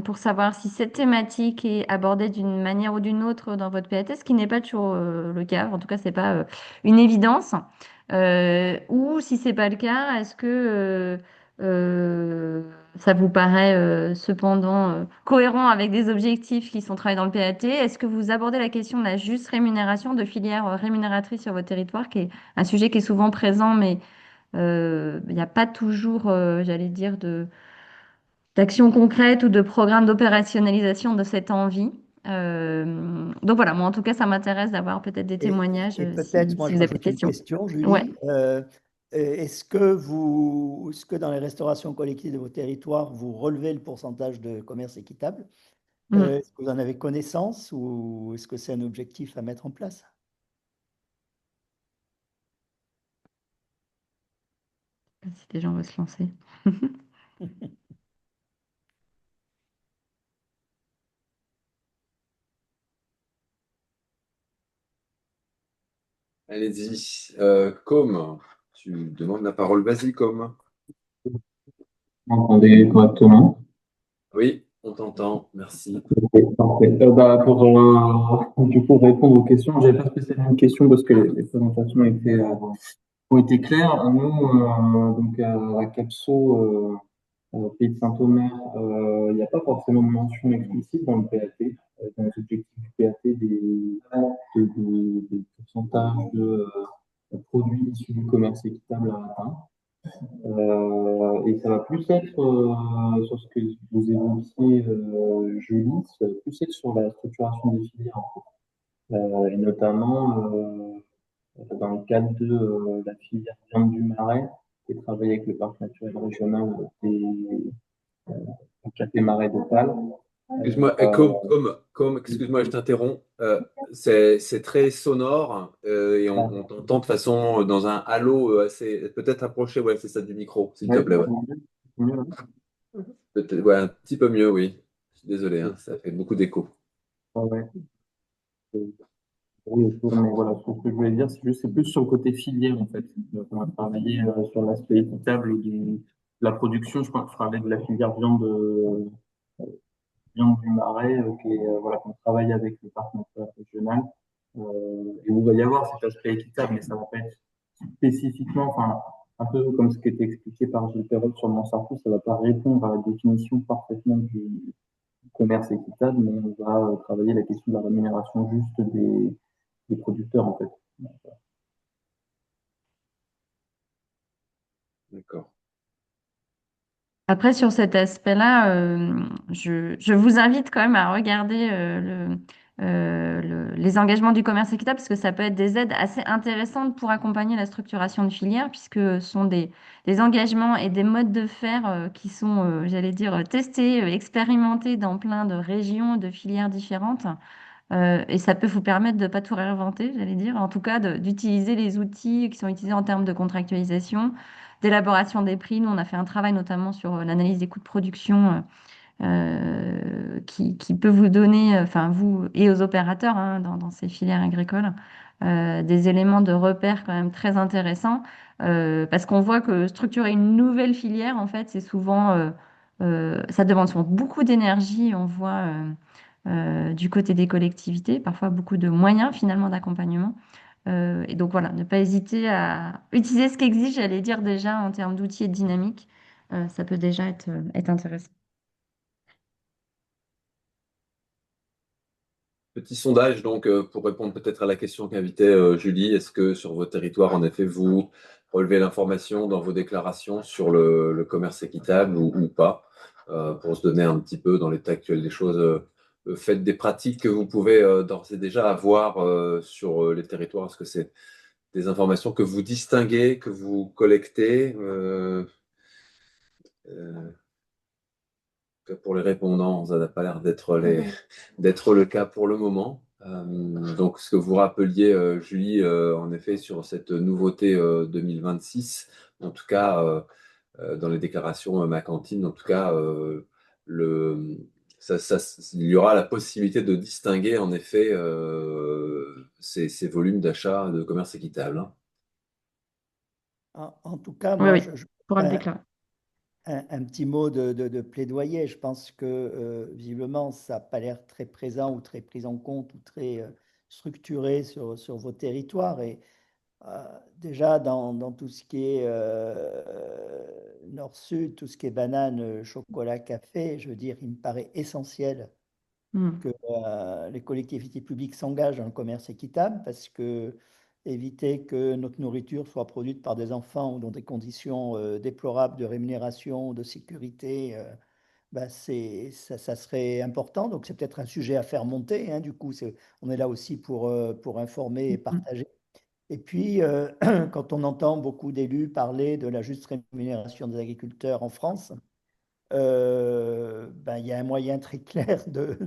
Speaker 3: pour savoir si cette thématique est abordée d'une manière ou d'une autre dans votre PAT, ce qui n'est pas toujours le cas. En tout cas, c'est pas une évidence. Ou si c'est pas le cas, est-ce que ça vous paraît cependant cohérent avec des objectifs qui sont travaillés dans le PAT? Est-ce que vous abordez la question de la juste rémunération, de filières rémunératrices sur votre territoire, qui est un sujet qui est souvent présent, mais il n'y a pas toujours, j'allais dire, d'actions concrètes ou de programmes d'opérationnalisation de cette envie. Donc voilà, moi en tout cas, ça m'intéresse d'avoir peut-être des témoignages
Speaker 4: Et peut-être, moi,
Speaker 3: si
Speaker 4: je
Speaker 3: vous avez des
Speaker 4: rajoute une
Speaker 3: questions.
Speaker 4: question,
Speaker 3: Ouais.
Speaker 4: Julie. Est-ce que dans les restaurations collectives de vos territoires, vous relevez le pourcentage de commerce équitable?
Speaker 3: Mm.
Speaker 4: Est-ce que vous en avez connaissance ou est-ce que c'est un objectif à mettre en place?
Speaker 3: Si des gens veulent se lancer.
Speaker 1: Allez-y. Com, tu demandes la parole. Vas-y, Com.
Speaker 5: Vous m'entendez correctement?
Speaker 1: Oui, on t'entend. Merci.
Speaker 5: Ok, parfait. Pour du coup répondre aux questions, j'avais pas spécialement une question parce que les présentations ont été claires. Nous, donc à Capso, Pays de Saint-Omer, il n'y a pas forcément de mention explicite dans le PAT, dans les objectifs du PAT des pourcentages de produits issus du commerce équitable à atteindre. Et ça va plus être sur ce que vous évoquiez, Julie, ça va plus être sur la structuration des filières, en fait. Et notamment dans le cadre de la filière viande du Marais, qui est travaillée avec le parc naturel régional du Café Marais d'Opale.
Speaker 1: Excuse-moi, excuse-moi, je t'interromps. C'est très sonore et on t'entend de façon dans un halo assez. Peut-être approché, ouais, c'est ça du micro, s'il te
Speaker 5: Ouais,
Speaker 1: plaît. Ouais.
Speaker 5: c'est mieux, là.
Speaker 1: Peut-être, ouais, un petit peu mieux, oui. Je suis désolé, hein, ça fait beaucoup d'écho.
Speaker 5: Ouais, ouais. Oui, autour, mais voilà, ce que je voulais dire, c'est plus sur le côté filière, en fait. Donc, on va travailler sur l'aspect équitable de la production. Je crois que je parlais de la filière viande du Marais, voilà, qu'on travaille avec le parc naturel régional. Et où il va y avoir cet aspect équitable, mais ça va pas être spécifiquement, enfin, un peu comme ce qui était expliqué par Gilles Perrol sur Montsartou, ça va pas répondre à la définition parfaitement du commerce équitable, mais on va travailler la question de la rémunération juste des producteurs, en fait.
Speaker 1: D'accord.
Speaker 3: Après, sur cet aspect-là, je vous invite quand même à regarder les engagements du commerce équitable, parce que ça peut être des aides assez intéressantes pour accompagner la structuration de filières, puisque ce sont des engagements et des modes de faire qui sont, j'allais dire, testés, expérimentés dans plein de régions, de filières différentes. Et ça peut vous permettre de ne pas tout réinventer, j'allais dire, en tout cas d'utiliser les outils qui sont utilisés en termes de contractualisation, d'élaboration des prix. Nous, on a fait un travail notamment sur l'analyse des coûts de production qui peut vous donner, enfin vous et aux opérateurs hein, dans ces filières agricoles, des éléments de repère quand même très intéressants, parce qu'on voit que structurer une nouvelle filière, en fait, c'est souvent, ça demande souvent beaucoup d'énergie, on voit du côté des collectivités, parfois beaucoup de moyens finalement d'accompagnement. Et donc voilà, ne pas hésiter à utiliser ce qui existe, j'allais dire déjà en termes d'outils et de dynamique, ça peut déjà être intéressant.
Speaker 1: Petit sondage, donc, pour répondre peut-être à la question qu'invitait Julie, est-ce que sur vos territoires, en effet, vous relevez l'information dans vos déclarations sur le commerce équitable ou pas, pour se donner un petit peu dans l'état actuel des choses, faites des pratiques que vous pouvez d'ores et déjà avoir sur les territoires. Est-ce que c'est des informations que vous distinguez, que vous collectez euh, pour les répondants, ça n'a pas l'air d'être le cas pour le moment. Donc, ce que vous rappeliez, Julie, en effet, sur cette nouveauté 2026, en tout cas, dans les déclarations Ma Cantine, en tout cas, le, il y aura la possibilité de distinguer, en effet, ces volumes d'achat de commerce équitable. Hein.
Speaker 4: En tout cas,
Speaker 3: Oui,
Speaker 4: moi,
Speaker 3: oui,
Speaker 4: je
Speaker 3: pourra le déclarer.
Speaker 4: un petit mot de plaidoyer. Je pense que visiblement, ça n'a pas l'air très présent ou très pris en compte ou très structuré sur vos territoires. Et déjà, dans tout ce qui est nord-sud, tout ce qui est banane, chocolat, café, je veux dire, il me paraît essentiel
Speaker 3: Hmm.
Speaker 4: que les collectivités publiques s'engagent dans le commerce équitable parce que éviter que notre nourriture soit produite par des enfants ou dans des conditions déplorables de rémunération, de sécurité, bah, ça serait important. Donc c'est peut-être un sujet à faire monter. Hein, du coup, on est là aussi pour informer et
Speaker 3: Hmm.
Speaker 4: partager. Et puis, quand on entend beaucoup d'élus parler de la juste rémunération des agriculteurs en France, ben, il y a un moyen très clair de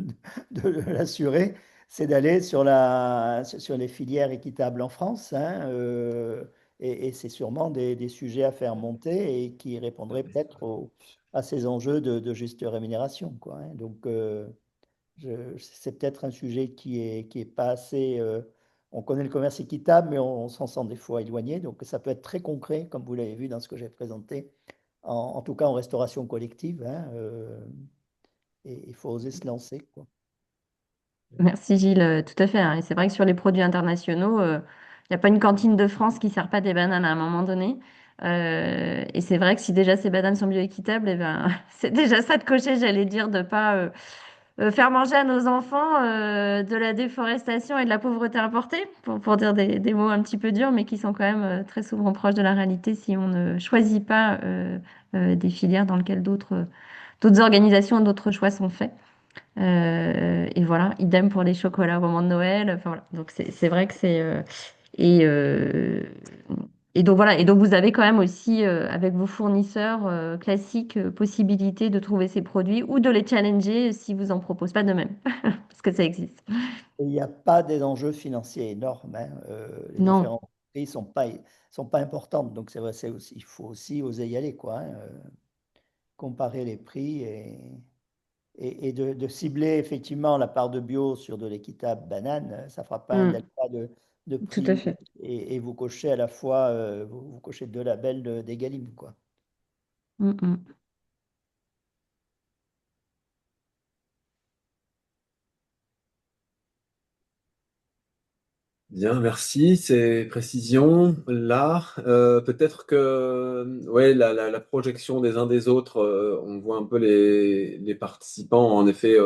Speaker 4: l'assurer, c'est d'aller sur les filières équitables en France. Hein, et c'est sûrement des sujets à faire monter et qui répondraient peut-être à ces enjeux de juste rémunération. Quoi, hein. Donc, c'est peut-être un sujet qui est pas assez. On connaît le commerce équitable, mais on s'en sent des fois éloigné. Donc, ça peut être très concret, comme vous l'avez vu dans ce que j'ai présenté, en tout cas en restauration collective. Hein, et il faut oser se lancer, quoi.
Speaker 3: Merci Gilles, tout à fait. Hein. Et c'est vrai que sur les produits internationaux, il n'y a pas une cantine de France qui ne sert pas des bananes à un moment donné. Et c'est vrai que si déjà ces bananes sont bioéquitables, eh ben, c'est déjà ça de cocher, j'allais dire, de ne pas faire manger à nos enfants de la déforestation et de la pauvreté importée, pour dire des mots un petit peu durs, mais qui sont quand même très souvent proches de la réalité si on ne choisit pas des filières dans lesquelles d'autres organisations, d'autres choix sont faits. Et voilà, idem pour les chocolats au moment de Noël. Enfin, voilà. Donc c'est vrai que c'est et euh, et donc voilà. Et donc vous avez quand même aussi avec vos fournisseurs classiques possibilité de trouver ces produits ou de les challenger si vous en proposent pas de même, parce que ça existe.
Speaker 4: Et il n'y a pas des enjeux financiers énormes. Hein, les
Speaker 3: Non.
Speaker 4: différents prix ne sont pas importantes. Donc, c'est vrai, il faut aussi oser y aller, quoi. Hein, comparer les prix et de cibler effectivement la part de bio sur de l'équitable banane, ça ne fera pas un
Speaker 3: Mm,
Speaker 4: delta de
Speaker 3: tout à
Speaker 4: prix
Speaker 3: fait.
Speaker 4: et vous cochez à la fois, vous cochez deux labels d'Egalim, quoi.
Speaker 3: Mm, mm.
Speaker 1: Bien, merci. Ces précisions là. Peut-être que ouais, la projection des uns des autres, on voit un peu les participants, en effet,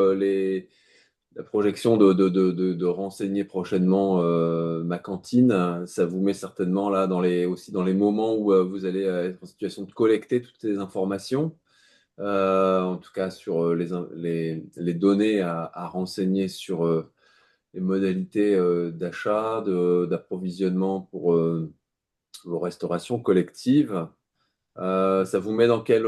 Speaker 1: la projection de renseigner prochainement ma cantine. Ça vous met certainement là aussi dans les moments où vous allez être en situation de collecter toutes ces informations. En tout cas sur les données à renseigner sur les modalités d'achat, d'approvisionnement pour vos restaurations collectives. Ça vous met dans quel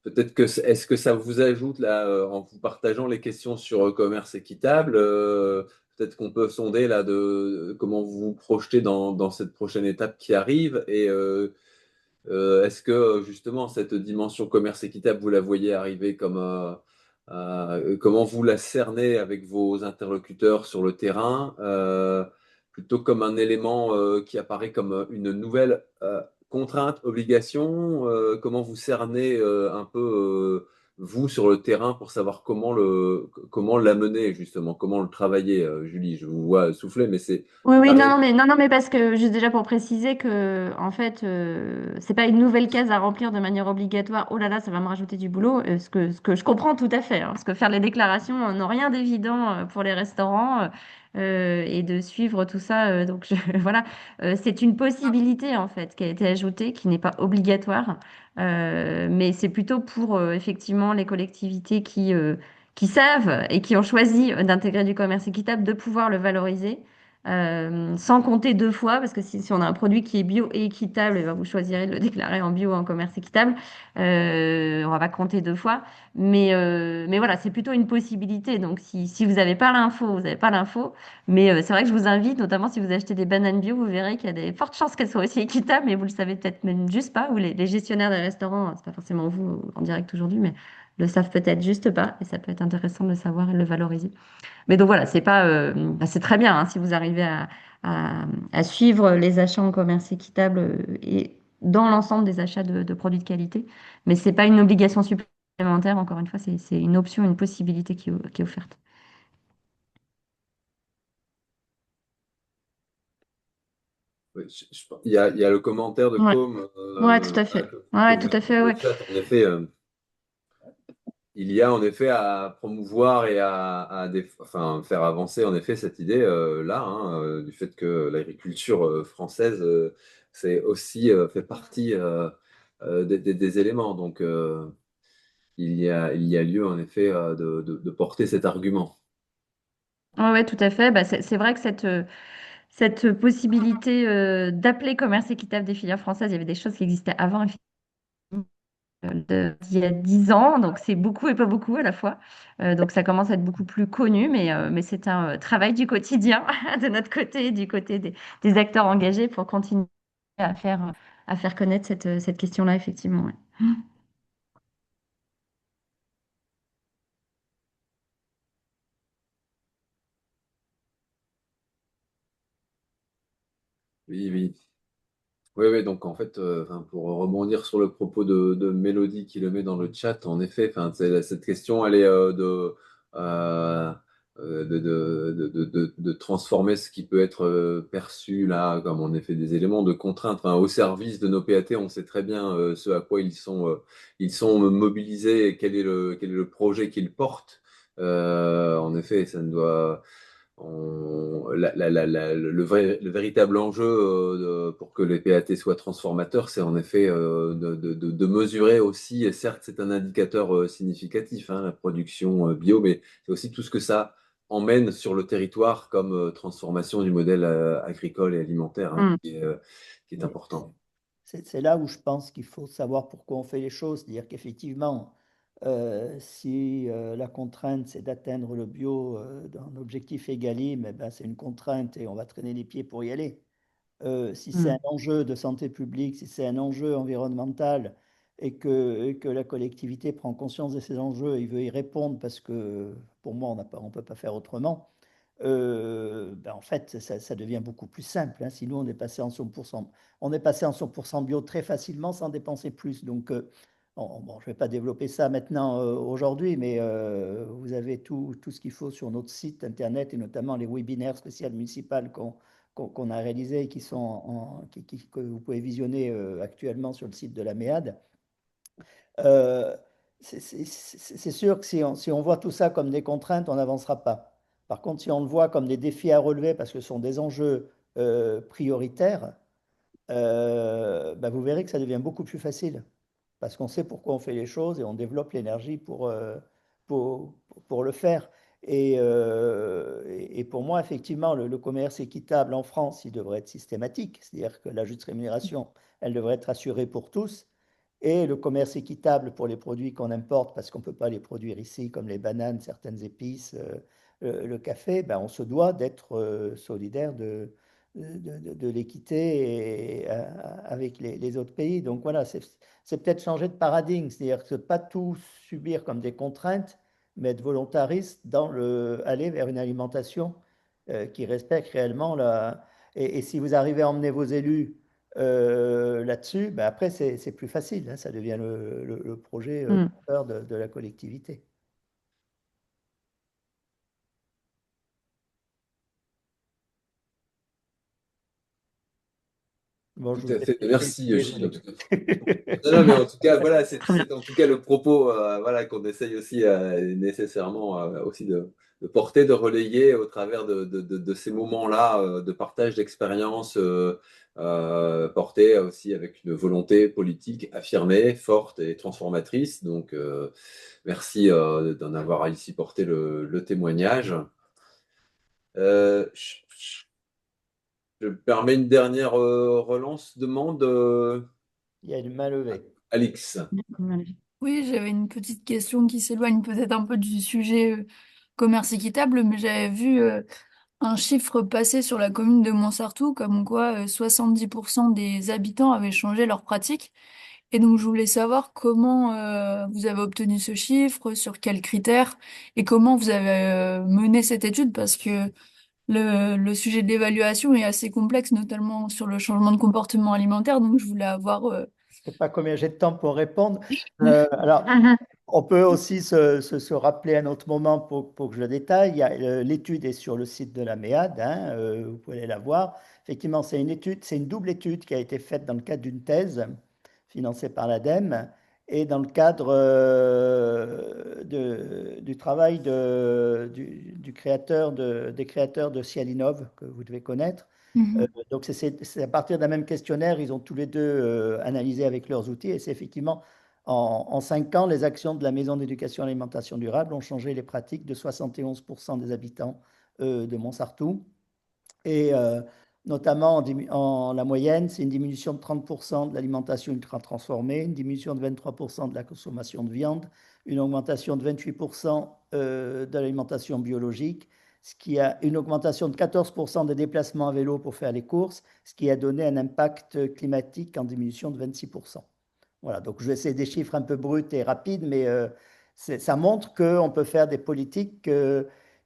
Speaker 1: est-ce que ça vous ajoute là en vous partageant les questions sur commerce équitable, peut-être qu'on peut sonder là de comment vous vous projetez dans cette prochaine étape qui arrive et est-ce que justement cette dimension commerce équitable vous la voyez arriver comme comment vous la cernez avec vos interlocuteurs sur le terrain, plutôt comme un élément qui apparaît comme une nouvelle contrainte, obligation, comment vous cernez un peu vous sur le terrain pour savoir comment l'amener justement, comment le travailler, Julie, je vous vois souffler, mais c'est
Speaker 3: Oui, oui,
Speaker 1: pareil.
Speaker 3: non, non, mais parce que juste déjà pour préciser que en fait, c'est pas une nouvelle case à remplir de manière obligatoire. Oh là là, ça va me rajouter du boulot. Ce que je comprends tout à fait, hein, parce que faire les déclarations n'a rien d'évident pour les restaurants et de suivre tout ça. Donc voilà. C'est une possibilité en fait qui a été ajoutée, qui n'est pas obligatoire, mais c'est plutôt pour effectivement les collectivités qui savent et qui ont choisi d'intégrer du commerce équitable, de pouvoir le valoriser sans compter deux fois, parce que si on a un produit qui est bio et équitable, eh ben, vous choisirez de le déclarer en bio ou en commerce équitable. On va pas compter deux fois. Mais voilà, c'est plutôt une possibilité. Donc si vous n'avez pas l'info, vous n'avez pas l'info. Mais c'est vrai que je vous invite, notamment si vous achetez des bananes bio, vous verrez qu'il y a des fortes chances qu'elles soient aussi équitables, mais vous le savez peut-être même juste pas, ou les gestionnaires des restaurants, c'est pas forcément vous en direct aujourd'hui, mais le savent peut-être juste pas, et ça peut être intéressant de le savoir et de le valoriser. Mais donc voilà, c'est pas, bah, c'est très bien hein, si vous arrivez à suivre les achats en commerce équitable et dans l'ensemble des achats de produits de qualité. Mais c'est pas une obligation supplémentaire, encore une fois, c'est une option, une possibilité qui est offerte.
Speaker 1: Oui, il y a le commentaire de
Speaker 3: Ouais,
Speaker 1: Com
Speaker 3: ouais, tout à
Speaker 1: là,
Speaker 3: fait.
Speaker 1: que
Speaker 3: Ouais,
Speaker 1: vous
Speaker 3: tout
Speaker 1: mettez
Speaker 3: à fait,
Speaker 1: dans le
Speaker 3: ouais.
Speaker 1: chat. En effet, il y a en effet à promouvoir et enfin, faire avancer en effet cette idée là, hein, du fait que l'agriculture française c'est aussi fait partie des éléments. Donc il y a lieu en effet de porter cet argument.
Speaker 3: Ouais, ouais, tout à fait. Bah, c'est vrai que cette possibilité d'appeler commerce équitable des filières françaises, il y avait des choses qui existaient avant, d'il y a 10 ans, donc c'est beaucoup et pas beaucoup à la fois. Donc ça commence à être beaucoup plus connu, mais c'est un travail du quotidien de notre côté, du côté des acteurs engagés pour continuer à faire connaître cette question-là, effectivement. Ouais.
Speaker 1: Oui, oui. Oui, oui, donc en fait, enfin, pour rebondir sur le propos de Mélodie qui le met dans le chat, en effet, enfin, cette question, elle est euh, de transformer ce qui peut être perçu là comme en effet des éléments de contrainte, enfin, au service de nos PAT. On sait très bien ce à quoi ils sont mobilisés et quel est le projet qu'ils portent. En effet, ça ne doit le véritable enjeu pour que les PAT soient transformateurs, c'est en effet de mesurer aussi, et certes c'est un indicateur significatif, hein, la production bio, mais c'est aussi tout ce que ça emmène sur le territoire comme transformation du modèle agricole et alimentaire, hein,
Speaker 3: Mm.
Speaker 1: qui est
Speaker 4: Mais
Speaker 1: important.
Speaker 4: c'est là où je pense qu'il faut savoir pourquoi on fait les choses. C'est-à-dire qu'effectivement, si la contrainte, c'est d'atteindre le bio d'un objectif égalim, eh ben, c'est une contrainte et on va traîner les pieds pour y aller. Si c'est un
Speaker 3: Mm.
Speaker 4: enjeu de santé publique, si c'est un enjeu environnemental et que la collectivité prend conscience de ces enjeux et veut y répondre parce que pour moi, on ne peut pas faire autrement, ben en fait, ça devient beaucoup plus simple. Hein. Si nous, on est passé en 100% bio très facilement sans dépenser plus. Donc, bon, je ne vais pas développer ça maintenant aujourd'hui, mais vous avez tout ce qu'il faut sur notre site internet et notamment les webinaires spéciaux municipaux qu'on a réalisés et que vous pouvez visionner actuellement sur le site de la MEAD. Euh, c'est sûr que si on voit tout ça comme des contraintes, on n'avancera pas. Par contre, si on le voit comme des défis à relever parce que ce sont des enjeux prioritaires, bah, vous verrez que ça devient beaucoup plus facile parce qu'on sait pourquoi on fait les choses et on développe l'énergie pour le faire. Et pour moi, effectivement, le commerce équitable en France, il devrait être systématique, c'est-à-dire que la juste rémunération, elle devrait être assurée pour tous. Et le commerce équitable pour les produits qu'on importe, parce qu'on ne peut pas les produire ici, comme les bananes, certaines épices, le café, ben on se doit d'être solidaire de l'équité avec les autres pays. Donc voilà, c'est peut-être changer de paradigme, c'est-à-dire que pas tout subir comme des contraintes, mais être volontariste aller vers une alimentation qui respecte réellement la. Et si vous arrivez à emmener vos élus là-dessus, ben après c'est plus facile, hein, ça devient le projet
Speaker 3: Mm.
Speaker 4: porteur de la collectivité. Bon, je
Speaker 1: Tout
Speaker 4: vous
Speaker 1: à
Speaker 4: ai
Speaker 1: fait.
Speaker 4: fait,
Speaker 1: Merci, Gilles, en
Speaker 4: désolé.
Speaker 1: tout cas. Non, non, mais en tout cas, voilà,
Speaker 3: Très bien.
Speaker 1: c'est en tout cas le propos voilà, qu'on essaye aussi nécessairement aussi de porter, de relayer au travers de ces moments-là de partage d'expériences portés aussi avec une volonté politique affirmée, forte et transformatrice. Donc, merci d'en avoir ici porté le témoignage. Je me permets une dernière relance, demande,
Speaker 4: Il y a une main levée.
Speaker 1: Alix.
Speaker 6: Oui, j'avais une petite question qui s'éloigne peut-être un peu du sujet commerce équitable, mais j'avais vu un chiffre passer sur la commune de Montsartou, comme quoi 70% des habitants avaient changé leurs pratiques. Et donc, je voulais savoir comment vous avez obtenu ce chiffre, sur quels critères, et comment vous avez mené cette étude, parce que le sujet de l'évaluation est assez complexe, notamment sur le changement de comportement alimentaire. Donc, je voulais avoir...
Speaker 4: Je ne sais pas combien j'ai de temps pour répondre. Alors, on peut aussi se rappeler un autre moment pour que je le détaille. L'étude est sur le site de la MEAD, hein, vous pouvez aller la voir. Effectivement, c'est une étude, c'est une double étude qui a été faite dans le cadre d'une thèse financée par l'ADEME et dans le cadre du travail du créateur des créateurs de Cialinov, que vous devez connaître.
Speaker 6: Mhm.
Speaker 4: Donc, c'est à partir d'un même questionnaire, ils ont tous les deux analysé avec leurs outils. Et c'est effectivement, en 5 ans, les actions de la Maison d'éducation et alimentation durable ont changé les pratiques de 71% des habitants de Montsartou. Et notamment, la moyenne, c'est une diminution de 30% de l'alimentation ultra transformée, une diminution de 23% de la consommation de viande, une augmentation de 28% de l'alimentation biologique, ce qui a une augmentation de 14% des déplacements à vélo pour faire les courses, ce qui a donné un impact climatique en diminution de 26%. Voilà, donc je vais essayer des chiffres un peu bruts et rapides, mais ça montre qu'on peut faire des politiques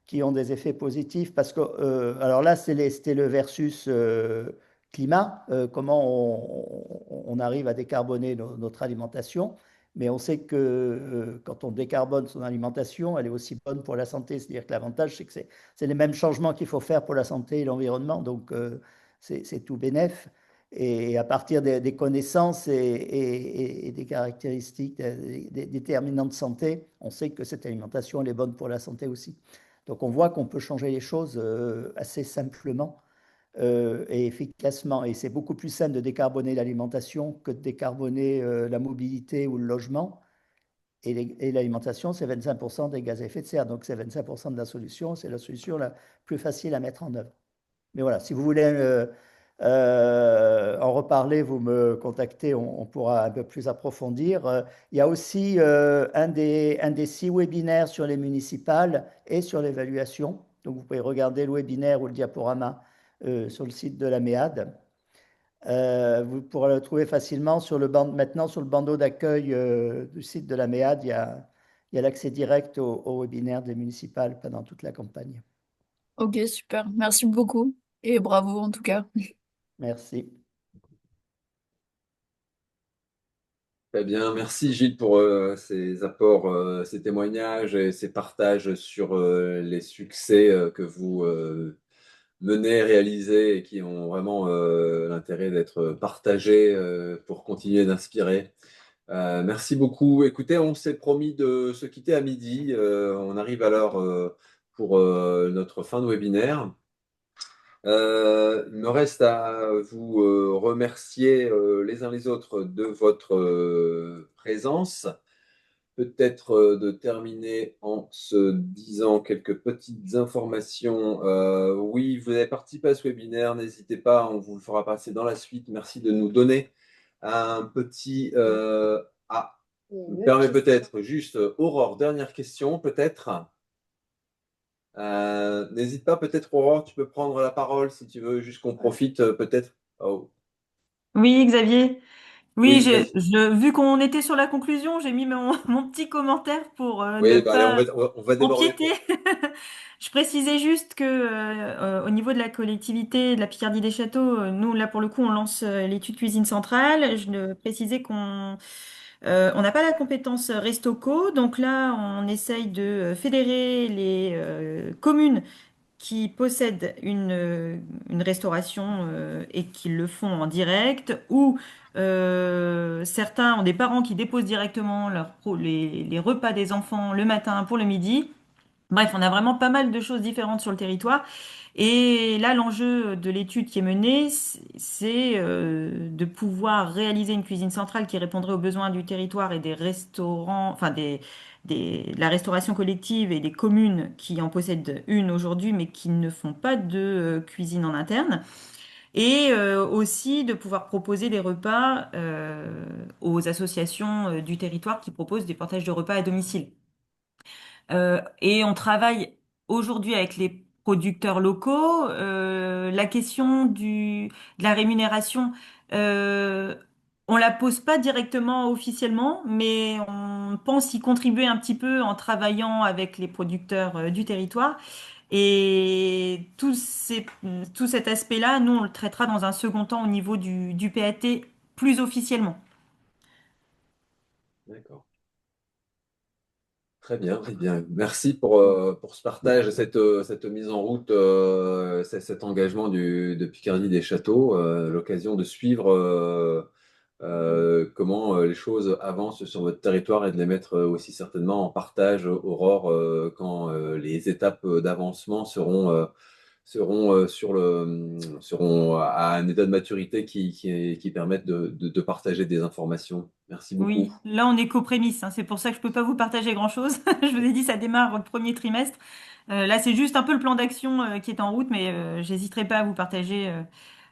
Speaker 4: qui ont des effets positifs. Parce que, alors là, c'était le versus climat, comment on arrive à décarboner notre alimentation. Mais on sait que quand on décarbone son alimentation, elle est aussi bonne pour la santé. C'est-à-dire que l'avantage, c'est que c'est les mêmes changements qu'il faut faire pour la santé et l'environnement. Donc, c'est tout bénef. Et à partir des connaissances et des caractéristiques, des déterminants de santé, on sait que cette alimentation, elle est bonne pour la santé aussi. Donc on voit qu'on peut changer les choses assez simplement et efficacement. Et c'est beaucoup plus simple de décarboner l'alimentation que de décarboner la mobilité ou le logement. Et l'alimentation, c'est 25% des gaz à effet de serre. Donc c'est 25% de la solution. C'est la solution la plus facile à mettre en œuvre. Mais voilà, si vous voulez en reparler, vous me contactez, on pourra un peu plus approfondir. Il y a aussi un des 6 webinaires sur les municipales et sur l'évaluation. Donc vous pouvez regarder le webinaire ou le diaporama sur le site de la MEAD. Vous pourrez le trouver facilement maintenant sur le bandeau d'accueil du site de la MEAD. Il y a l'accès direct au webinaire des municipales pendant toute la campagne.
Speaker 6: Ok, super. Merci beaucoup. Et bravo en tout cas.
Speaker 4: Merci.
Speaker 1: Très bien, merci Gilles pour ces apports, ces témoignages et ces partages sur les succès que vous menez, réalisez et qui ont vraiment l'intérêt d'être partagés pour continuer d'inspirer. Merci beaucoup. Écoutez, on s'est promis de se quitter à midi. On arrive à l'heure pour notre fin de webinaire. Il me reste à vous remercier les uns les autres de votre présence. peut-être de terminer en se disant quelques petites informations. Oui, vous avez participé à ce webinaire, n'hésitez pas, on vous le fera passer dans la suite. Merci de nous donner un petit... me permet peut-être juste, Aurore, dernière question peut-être. N'hésite pas, peut-être Aurore, tu peux prendre la parole si tu veux, juste qu'on profite peut-être. Oh,
Speaker 7: Oui, Xavier. Oui,
Speaker 1: oui, vas-y.
Speaker 7: vu qu'on était sur la conclusion, j'ai mis mon petit commentaire pour ne
Speaker 1: Oui, bah allez,
Speaker 7: pas
Speaker 1: on va déborder.
Speaker 7: empiéter. Je précisais juste que au niveau de la collectivité de la Picardie des Châteaux, nous là pour le coup on lance l'étude cuisine centrale. Je le précisais on n'a pas la compétence Restoko, donc là on essaye de fédérer les communes qui possèdent une restauration et qui le font en direct, ou certains ont des parents qui déposent directement les repas des enfants le matin pour le midi. Bref, on a vraiment pas mal de choses différentes sur le territoire. Et là, l'enjeu de l'étude qui est menée, c'est de pouvoir réaliser une cuisine centrale qui répondrait aux besoins du territoire et des restaurants, enfin de la restauration collective et des communes qui en possèdent une aujourd'hui, mais qui ne font pas de cuisine en interne. Et aussi de pouvoir proposer des repas aux associations du territoire qui proposent des partages de repas à domicile. Et on travaille aujourd'hui avec les producteurs locaux. La question de la rémunération, euh, on la pose pas directement officiellement, mais on pense y contribuer un petit peu en travaillant avec les producteurs du territoire. Et tout cet aspect-là, nous, on le traitera dans un second temps au niveau du PAT plus officiellement.
Speaker 1: D'accord. Très bien, très bien. Merci pour ce partage, et cette mise en route, cet engagement de Picardie des Châteaux, l'occasion de suivre comment les choses avancent sur votre territoire et de les mettre aussi certainement en partage, Aurore, quand les étapes d'avancement seront à un état de maturité qui permettent de partager des informations. Merci beaucoup.
Speaker 7: Oui, là on est qu'aux prémices, hein. C'est pour ça que je peux pas vous partager grand-chose. Je vous ai dit, ça démarre au premier trimestre. Là, c'est juste un peu le plan d'action qui est en route, mais j'hésiterai pas à vous partager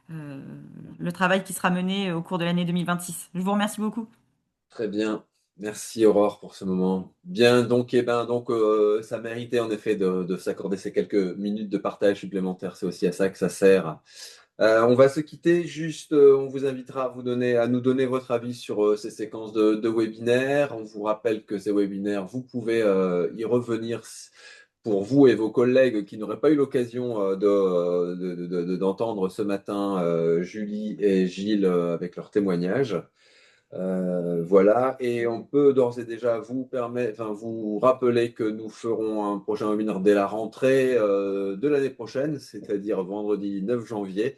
Speaker 7: euh, le travail qui sera mené au cours de l'année 2026. Je vous remercie beaucoup.
Speaker 1: Très bien. Merci Aurore pour ce moment. Bien, donc, ça méritait en effet de s'accorder ces quelques minutes de partage supplémentaire. C'est aussi à ça que ça sert. On va se quitter. Juste, on vous invitera à nous donner votre avis sur ces séquences de webinaires. On vous rappelle que ces webinaires, vous pouvez y revenir pour vous et vos collègues qui n'auraient pas eu l'occasion d'entendre ce matin Julie et Gilles avec leurs témoignages. Voilà, et on peut d'ores et déjà vous rappeler que nous ferons un prochain webinaire dès la rentrée de l'année prochaine, c'est-à-dire vendredi 9 janvier,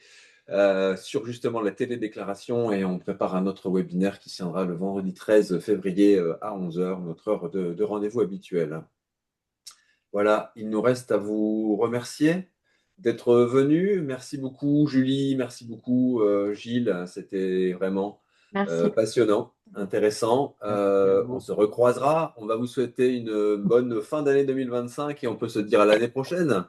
Speaker 1: sur justement la télédéclaration, et on prépare un autre webinaire qui se tiendra le vendredi 13 février à 11 heures, notre heure de rendez-vous habituelle. Voilà, il nous reste à vous remercier d'être venus. Merci beaucoup Julie, merci beaucoup Gilles, c'était vraiment
Speaker 3: Merci.
Speaker 1: passionnant, intéressant. On se recroisera. On va vous souhaiter une bonne fin d'année 2025 et on peut se dire à l'année prochaine.